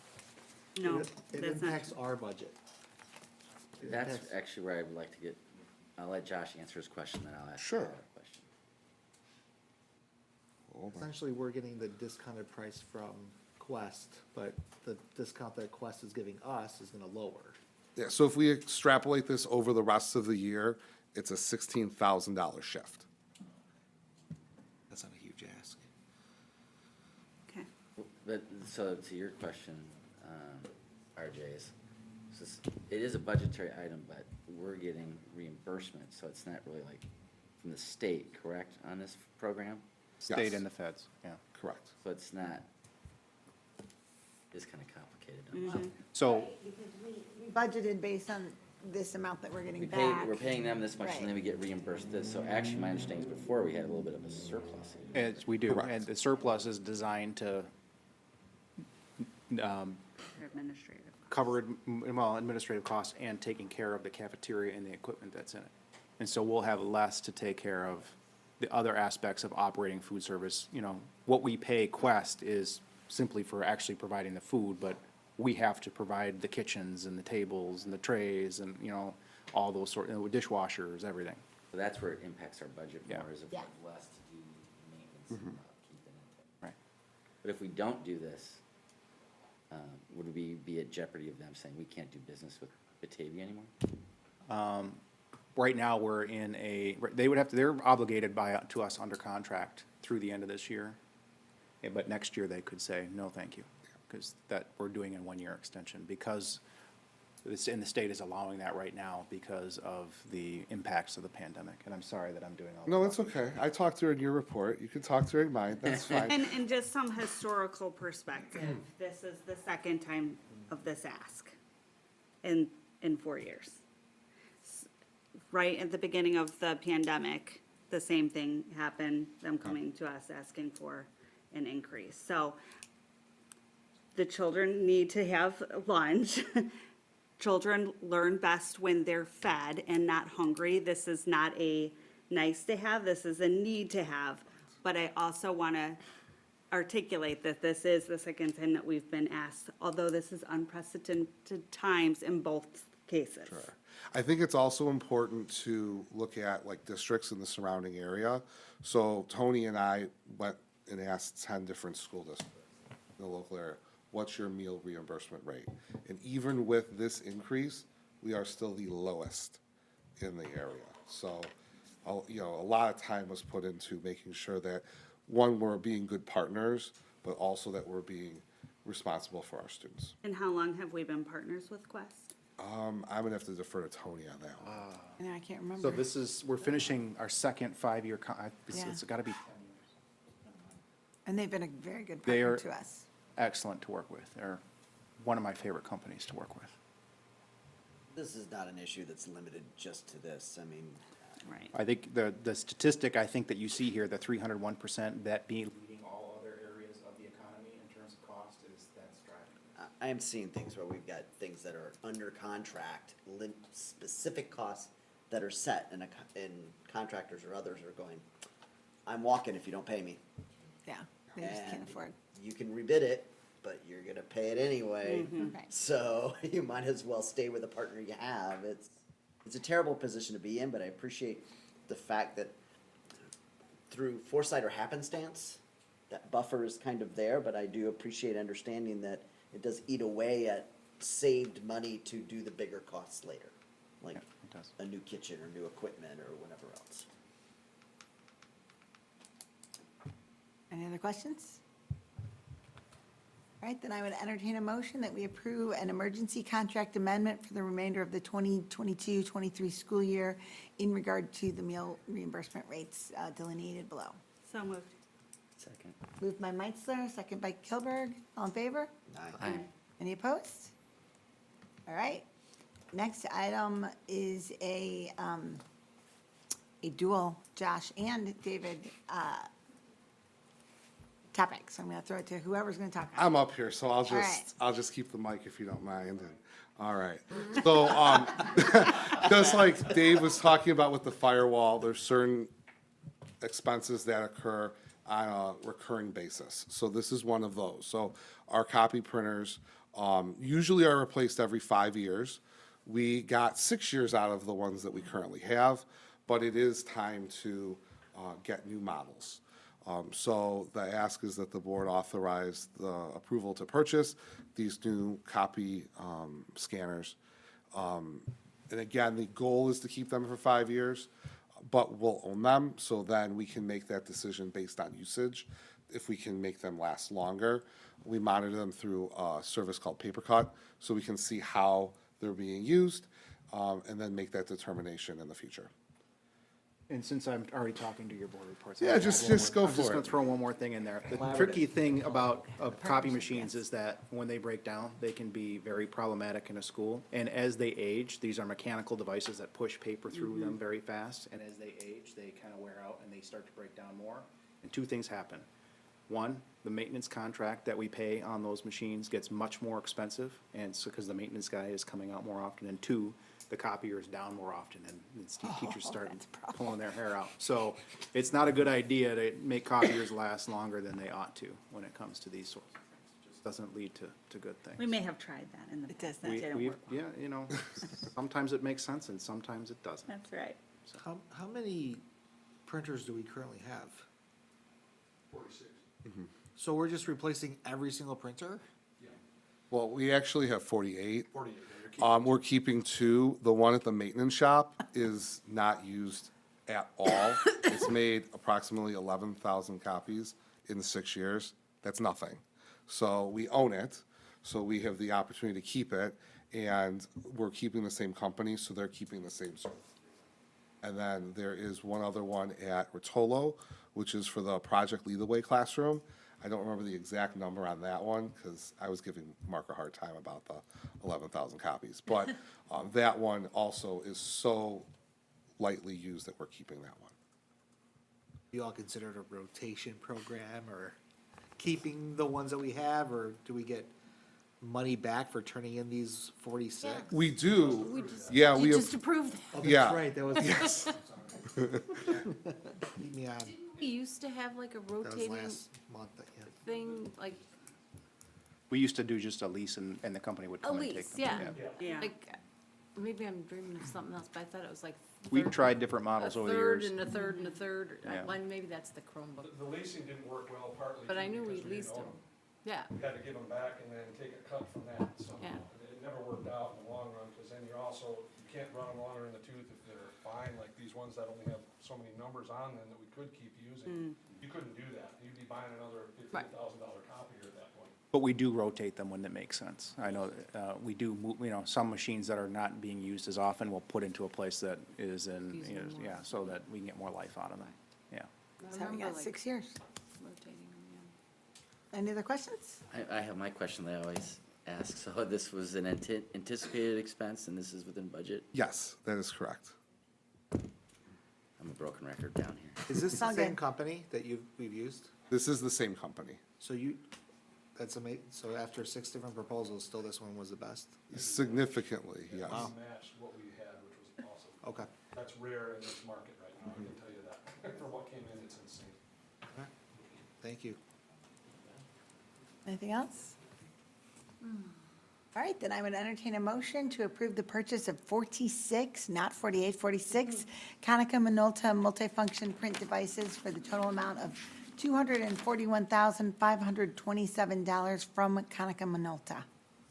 No, It that's not. impacts our budget. It That's impacts- actually where I would like to get, I'll let Josh answer his question, then I'll ask. Sure. the other question. Hold on. Essentially, we're getting the discounted price from Quest, but the discount that Quest is giving us is gonna lower. Yeah, so if we extrapolate this over the rest of the year, it's a $16,000 shift. That's not a huge ask. Okay. But, so to your question, RJ, it is a budgetary item, but we're getting reimbursement, so it's not really like from the state, correct, on this program? State Yes. and the feds, yeah. Correct. So it's not, it's kind of complicated. So, Because we budgeted based on this amount that we're getting We back. pay, we're paying them this much, Right. and then we get reimbursed this, so actually, my understanding is before, we had a little bit of a surplus. we do, Correct. and the surplus is designed to Administrative. cover, administrative costs and taking care of the cafeteria and the equipment that's in it. And so we'll have less to take care of the other aspects of operating food service. You know, what we pay Quest is simply for actually providing the food, but we have to provide the kitchens and the tables and the trays and, you know, all those dishwashers, everything. So that's where it impacts our budget Yeah. more, is if we Yeah. have less to do maintenance and keeping it. Right. But if we don't do this, would we be at jeopardy of them saying we can't do business with Batavia anymore? Right now, we're in they would have to, they're obligated to us under contract through the end of this year. But next year, they could say, no, thank you, because that, we're doing a 1-year extension, because and the state is allowing that right now because of the impacts of the pandemic. And I'm sorry that I'm doing all. No, that's okay. I talked during your report. You can talk during mine. That's fine. And just some historical perspective, this is the second time of this ask in 4 years. Right at the beginning of the pandemic, the same thing happened, them coming to us asking for an increase. So the children need to have lunch. Children learn best when they're fed and not hungry. This is not a nice to have, this is a need to have. But I also want to articulate that this is the second time that we've been asked, although this is unprecedented times in both cases. Sure. I think it's also important to look at like districts in the surrounding area. So Tony and I went and asked 10 different school districts in the local area, what's your meal reimbursement rate? And even with this increase, we are still the lowest in the area. So, you know, a lot of time was put into making sure that, one, we're being good partners, but also that we're being responsible for our students. And how long have we been partners with Quest? I'm gonna have to defer to Tony on that one. And I can't remember. So this is, we're finishing our second 5-year, Yeah. it's gotta be And they've been a very good They partner are- to us. excellent to work with. They're one of my favorite companies to work with. This is not an issue that's limited just to this. I mean, Right. I think the statistic I think that you see here, the 301%, that being leading all other areas of the economy in terms of cost, that's driving. I am seeing things where we've got things that are under contract, specific costs that are set, and contractors or others are going, I'm walking if you don't pay me. Yeah, they just can't And afford. You can rebid it, but you're gonna pay it anyway. Right. So you might as well stay with the partner you have. It's a terrible position to be in, but I appreciate the fact that through foresight or happenstance, that buffer is kind of there, but I do appreciate understanding that it does eat away at saved money to do the bigger costs later, like It does. a new kitchen or new equipment or whatever else. Any other questions? All right, then I would entertain a motion that we approve an emergency contract amendment for the remainder of the 2022-23 school year in regard to the meal reimbursement rates delineated below. So moved. Second. Moved by Meitzler, second by Kilberg. All in favor? Aye. Any opposed? All right. Next item is a dual Josh and David topic. So I'm going to throw it to whoever's going to talk. I'm up here, so right. I'll just keep the mic if you don't mind. All right. So, just like Dave was talking about with the firewall, there's certain expenses that occur on a recurring basis. So this is one of those. So our copy printers usually are replaced every 5 years. We got 6 years out of the ones that we currently have, but it is time to get new models. So the ask is that the board authorize the approval to purchase these new copy scanners. And again, the goal is to keep them for 5 years, but we'll own them, so then we can make that decision based on usage. If we can make them last longer, we monitor them through a service called PaperCut, so we can see how they're being used, and then make that determination in the future. And since I'm already talking to your board reports. Yeah, I'll add just one more- go I'm just for gonna it. throw one more thing in there. The Collaborative. tricky thing about copy machines is that when they break down, they can be very problematic in a school. And as they age, these are mechanical devices that push paper through them very fast. And as they age, they kind of wear out and they start to break down more. And two things happen. One, the maintenance contract that we pay on those machines gets much more expensive, and so, because the maintenance guy is coming out more often. And two, the copier is down more often, and teachers start pulling their hair out. So it's not a good idea to make copiers last longer than they ought to when it comes to these sorts of things. It just doesn't lead to good things. We may have tried that in the. It does Yeah, you know, sometimes it makes sense and sometimes it doesn't. That's right. How many printers do we currently have? 46. So we're just replacing every single printer? Well, we actually have 48. 48, yeah, you're keeping We're keeping 2. The one at the maintenance shop is not used at all. It's made approximately 11,000 copies in 6 years. That's nothing. So we own it, so we have the opportunity to keep it, and we're keeping the same company, so they're keeping the same service. And then there is one other one at Rotolo, which is for the Project Lead the Way classroom. I don't remember the exact number on that one, because I was giving Mark a hard time about the 11,000 copies. But that one also is so lightly used that we're keeping that one. You all consider it a rotation program, or keeping the ones that we have, or do we get money back for turning in these 46? We do, yeah, we have. Just approve that. Oh, that's Yeah. right, that was. Yes. Keep me on. We used to have like a That was rotating last month, yeah. thing, like We used to do just a lease and the company would a come and take lease, them. yeah. Yeah. Like, maybe I'm dreaming of something else, but I thought it was like. We've third- tried different models over the years. A third and a third and a third. Yeah. Well, maybe that's the Chromebook, The leasing didn't work well partly. but I too, knew we because didn't leased own them. Yeah. We had to give them back and then take a cut from that, so. Yeah. It never worked out in the long run, because then you also, you can't run them longer in the tooth if they're fine, like these ones that only have so many numbers on them that we could keep using. You couldn't do that. You'd be buying another $15,000 copier at that point. But we do rotate them when it makes sense. I know, we do, you know, some machines that are not being used as often, we'll put into a place that is in, Using you know, them more. yeah, so that we can get more life out of them, yeah. So we got 6 years. Rotating them, Any other questions? I have my question that I always ask. So this was an anticipated expense, and this is within budget? Yes, that is correct. I'm a broken record down here. Is this the Sound same good. company that we've used? This is the same company. So that's amazing, so after 6 different proposals, still this one was the best? Significantly, yes. Wow. Matched what we had, which was awesome. Okay. That's rare in this market right now, I can tell you that. For what came in, it's insane. Thank you. Anything else? All right, then I would entertain a motion to approve the purchase of 46, not 48, 46 Konica Minolta multifunction print devices for the total amount of $241,527 from Konica Minolta.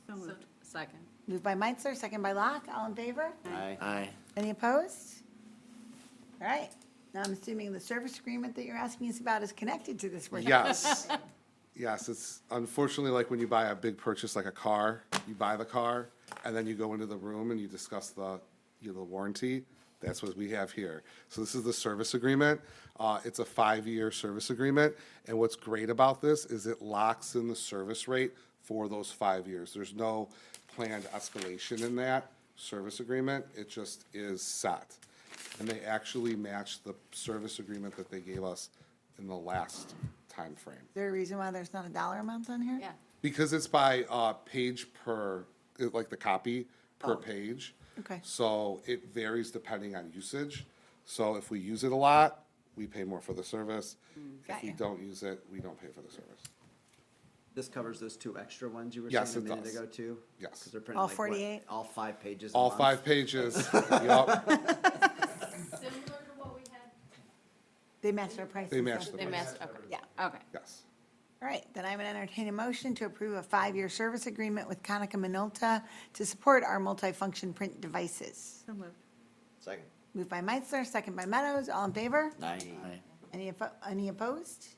yeah. So, second. Moved by Meitzler, second by Locke. All in favor? Aye. Any opposed? All right. Now I'm assuming the service agreement that you're asking us about is connected to this. Yes. Yes, it's unfortunately like when you buy a big purchase like a car, you buy the car, and then you go into the room and you discuss the warranty. That's what we have here. So this is the service agreement. It's a 5-year service agreement, and what's great about this is it locks in the service rate for those 5 years. There's no planned escalation in that service agreement. It just is set. And they actually match the service agreement that they gave us in the last time frame. Is there a reason why there's not a dollar amount on here? Yeah. Because it's by page per like the copy per page. Okay. So it varies depending on usage. So if we use it a lot, we pay more for the service. Got If we ya. don't use it, we don't pay for the service. This covers those 2 extra ones you were Yes, saying a it minute does. ago too? Yes. 'Cause they're printing All like, what, 48? all 5 pages a All month? 5 pages, yep. Similar to what we had. They matched our prices. They matched so- the They price. messed, okay. Yeah. Okay. Yes. All right, then I would entertain a motion to approve a 5-year service agreement with Konica Minolta to support our multifunction print devices. So moved. Second. Moved by Meitzler, second by Meadows, all in favor? Aye. Any opposed?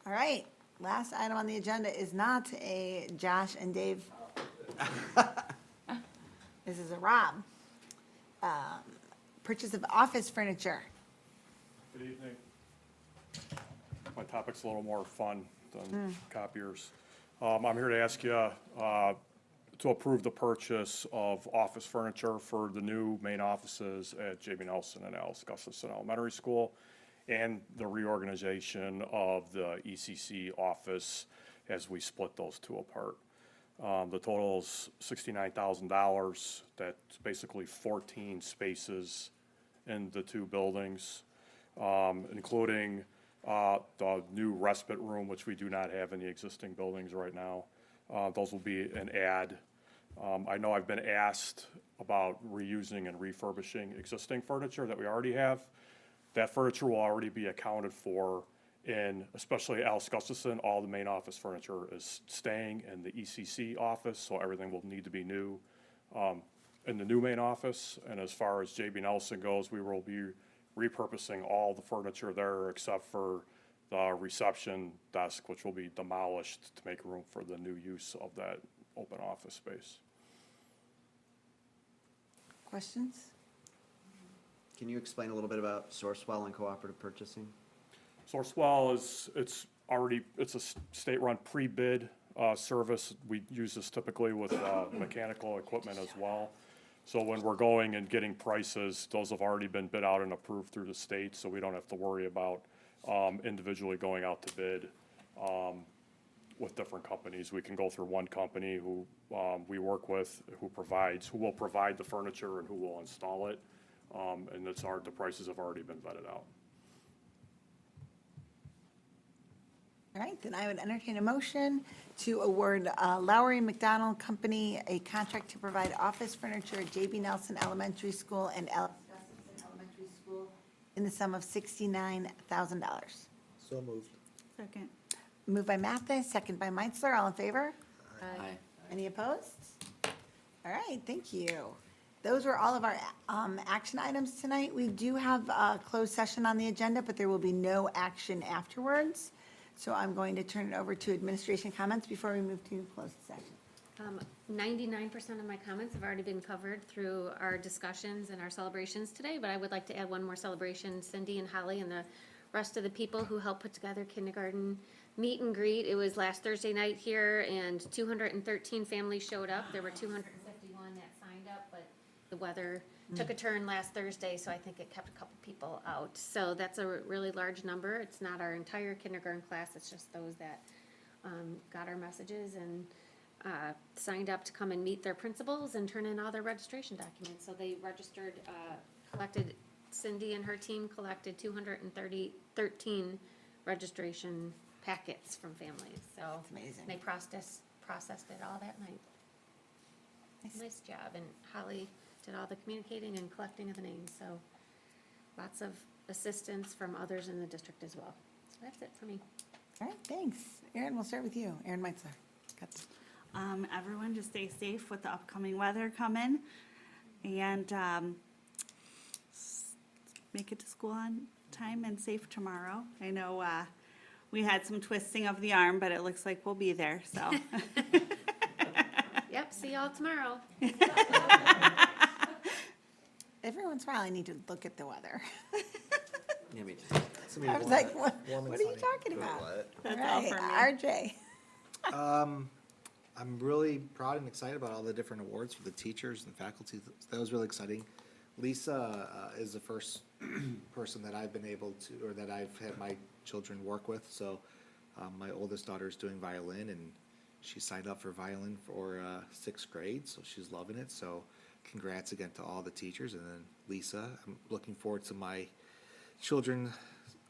All right, last item on the agenda is not a Josh and Dave. This is a Rob. Purchase of office furniture. Good evening. My topic's a little more fun than copiers. I'm here to ask you to approve the purchase of office furniture for the new main offices at J.B. Nelson and Alice Gustafson Elementary School, and the reorganization of the ECC office as we split those 2 apart. The total is $69,000. That's basically 14 spaces in the 2 buildings, including the new respite room, which we do not have in the existing buildings right now. Those will be an add. I know I've been asked about reusing and refurbishing existing furniture that we already have. That furniture will already be accounted for in, especially Alice Gustafson, all the main office furniture is staying in the ECC office, so everything will need to be new in the new main office. And as far as J.B. Nelson goes, we will be repurposing all the furniture there except for the reception desk, which will be demolished to make room for the new use of that open office space. Questions? Can you explain a little bit about Sourcewell and cooperative purchasing? Sourcewell it's a state-run pre-bid service. We use this typically with mechanical equipment as well. So when we're going and getting prices, those have already been bid out and approved through the state, so we don't have to worry about individually going out to bid with different companies. We can go through one company who we work with, who will provide the furniture and who will install it. And the prices have already been vetted out. All right, then I would entertain a motion to award Lowry McDonald Company a contract to provide office furniture at J.B. Nelson Elementary School and Alice Gustafson Elementary School in the sum of $69,000. So moved. Second. Moved by Mathis, second by Meitzler, all in favor? Aye. Any opposed? All right, thank you. Those were all of our action items tonight. We do have a closed session on the agenda, but there will be no action afterwards. So I'm going to turn it over to administration comments before we move to closed session. 99% of my comments have already been covered through our discussions and our celebrations today, but I would like to add one more celebration. Cindy and Holly and the rest of the people who helped put together kindergarten meet and greet. It was last Thursday night here, and 213 families showed up. There were 251 that signed up, but the weather took a turn last Thursday, so I think it kept a couple people out. So that's a really large number. It's not our entire kindergarten class, it's just those that got our messages and signed up to come and meet their principals and turn in all their registration documents. So they registered, Cindy and her team collected 213 registration packets from families, so. That's amazing. They processed it all that night. Nice job, and Holly did all the communicating and collecting of the names, so lots of assistance from others in the district as well. So that's it for me. All right, thanks. Erin, we'll start with you. Erin Meitzler. Everyone just stay safe with the upcoming weather coming, and make it to school on time and safe tomorrow. I know we had some twisting of the arm, but it looks like we'll be there, so. Yep, see y'all tomorrow. Every once in a while, I need to look at the weather. Yeah, me too. I was like, what are you talking about? All That's all right, for me. RJ. I'm really proud and excited about all the different awards for the teachers and faculty. That was really exciting. Lisa is the first person that I've been able to, or that I've had my children work with. So my oldest daughter is doing violin, and she signed up for violin for 6th grade, so she's loving it. So congrats again to all the teachers. And then Lisa, I'm looking forward to my children,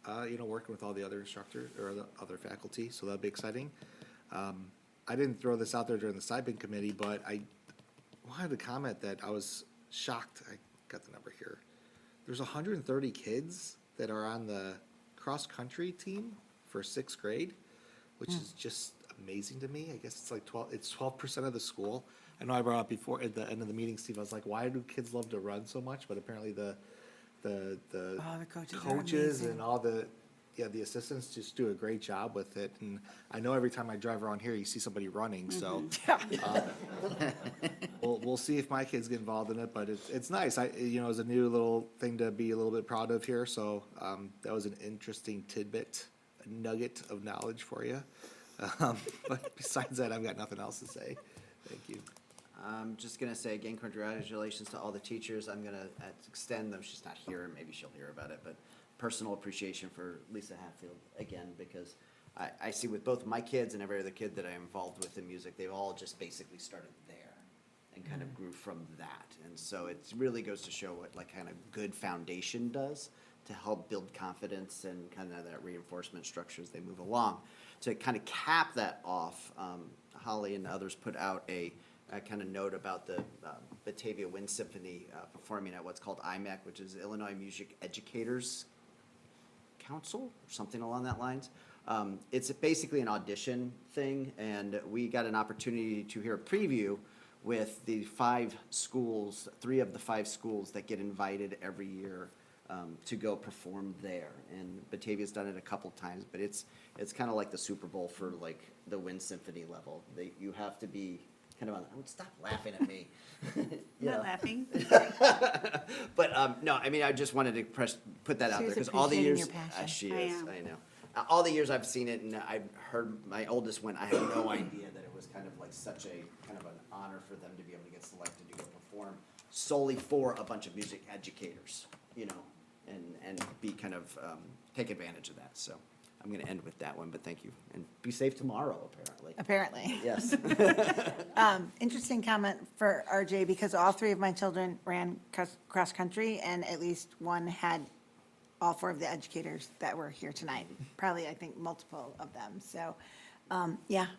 working with all the other instructors or the other faculty, so that'll be exciting. I didn't throw this out there during the stipend committee, but I wanted to comment that I was shocked. I got the number here. There's 130 kids that are on the cross-country team for 6th grade, which is just amazing to me. I guess it's like 12% of the school. I know I brought up before at the end of the meeting, Steve, I was like, why do kids love to run so much? But apparently the coaches are coaches amazing. and all the assistants just do a great job with it. And I know every time I drive around here, you see somebody running, so. We'll see if my kids get involved in it, but it's nice. It's a new little thing to be a little bit proud of here, so, that was an interesting tidbit, a nugget of knowledge for you. But besides that, I've got nothing else to say. Thank you. I'm just gonna say again, congratulations to all the teachers. I'm gonna extend them, she's not here, maybe she'll hear about it, but personal appreciation for Lisa Hatfield again, because I see with both my kids and every other kid that I'm involved with in music, they've all just basically started there and kind of grew from that. And so it really goes to show what like kind of good foundation does to help build confidence and kind of that reinforcement structure as they move along. To kind of cap that off, Holly and others put out a kind of note about the Batavia Wind Symphony performing at what's called IMEC, which is Illinois Music Educators Council, or something along that lines. It's basically an audition thing, and we got an opportunity to hear a preview with the 5 schools, 3 of the 5 schools that get invited every year to go perform there. And Batavia's done it a couple times, but it's kind of like the Super Bowl for like the Wind Symphony level. You have to be kind of on, oh, stop laughing at me. Not laughing. But no, I mean, I just wanted to put that out there, because all the years. Appreciating your passion. She I is, am. I know. All the years I've seen it, and I've heard my oldest went, I had no idea that it was kind of like such a, kind of an honor for them to be able to get selected to go perform solely for a bunch of music educators, and be kind of, take advantage of that. So I'm gonna end with that one, but thank you. And be safe tomorrow, apparently. Apparently. Yes. Interesting comment for RJ, because all 3 of my children ran cross-country, and at least one had all 4 of the educators that were here tonight. Probably, I think, multiple of them. So,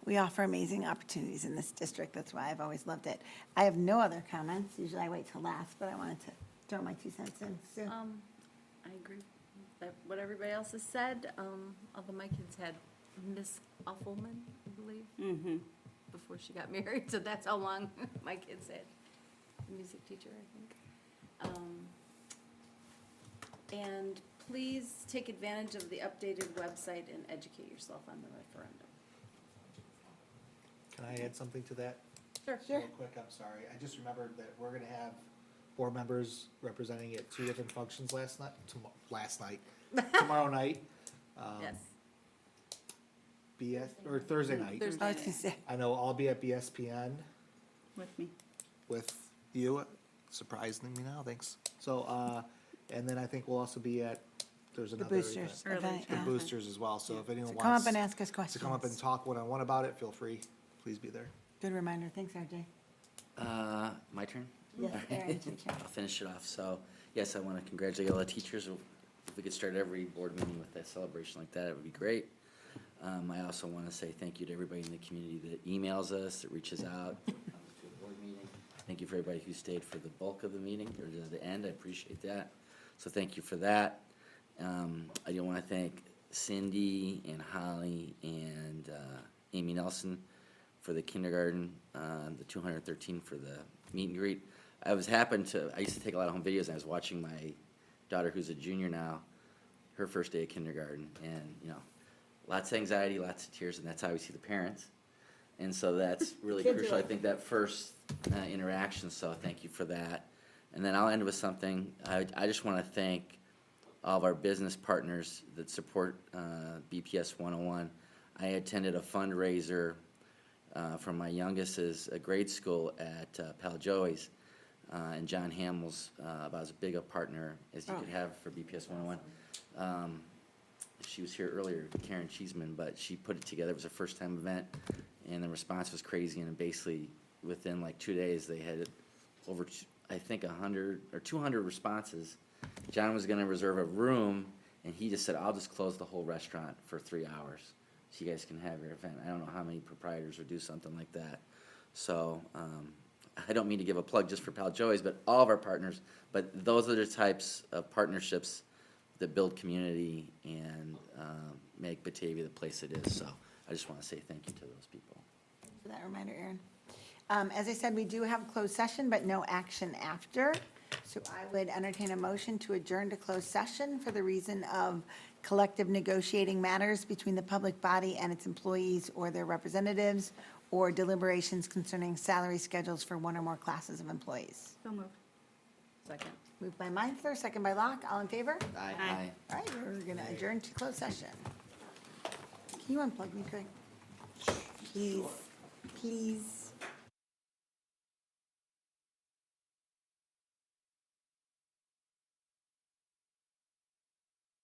we offer amazing opportunities in this district. That's why I've always loved it. I have no other comments. Usually I wait till last, but I wanted to throw my 2 cents in. Sue? I agree with what everybody else has said, although my kids had Miss Offelman, I believe, before she got married, so that's how long my kids had a music teacher, I think. And please take advantage of the updated website and educate yourself on the referendum. Can I add something to that? Sure. Real quick, I'm sorry. I just remembered that we're gonna have board members representing at 2 different functions tomorrow night. Yes. Or Thursday night. Thursday I was gonna say, I know I'll be at BSPN With me. with you, surprising me now, thanks. So, and then I think we'll also be at, there's the another event. boosters event, The yeah. boosters as well, so if anyone So wants. come up and ask us To come up and questions. talk one-on-one about it, feel free, please be there. Good reminder. Thanks, RJ. My turn? Yes, Aaron, it's your turn. I'll finish it off. So, yes, I want to congratulate all the teachers. If we could start every board meeting with a celebration like that, it would be great. I also want to say thank you to everybody in the community that emails us, that reaches out, that comes to a board meeting. Thank you for everybody who stayed for the bulk of the meeting, or to the end. I appreciate that. So thank you for that. I do want to thank Cindy and Holly and Amy Nelson for the kindergarten, the 213 for the meet and greet. I used to take a lot of home videos, and I was watching my daughter, who's a junior now, her first day of kindergarten, and, lots of anxiety, lots of tears, and that's how we see the parents. And so that's really Kids crucial, are I think, that first interaction, so thank you for that. And then I'll end with something. I just want to thank all of our business partners that support BPS 101. I attended a fundraiser from my youngest's grade school at Pal Joey's, and John Hamill's about as big a partner as you could have for BPS 101. She was here earlier, Karen Cheeseman, but she put it together. It was a first-time event, and the response was crazy, and basically, within like 2 days, they had over, I think, 100 or 200 responses. John was gonna reserve a room, and he just said, I'll just close the whole restaurant for 3 hours, so you guys can have your event. I don't know how many proprietors would do something like that. So, I don't mean to give a plug just for Pal Joey's, but all of our partners, but those are the types of partnerships that build community and make Batavia the place it is. So I just want to say thank you to those people. Thanks for that reminder, Aaron. As I said, we do have closed session, but no action after. So I would entertain a motion to adjourn to closed session for the reason of collective negotiating matters between the public body and its employees or their representatives, or deliberations concerning salary schedules for one or more classes of employees. So moved. Second. Moved by Meisler, second by Locke. All in favor? Aye. All right, we're going to adjourn to closed session. Can you unplug me, Craig? Please, please.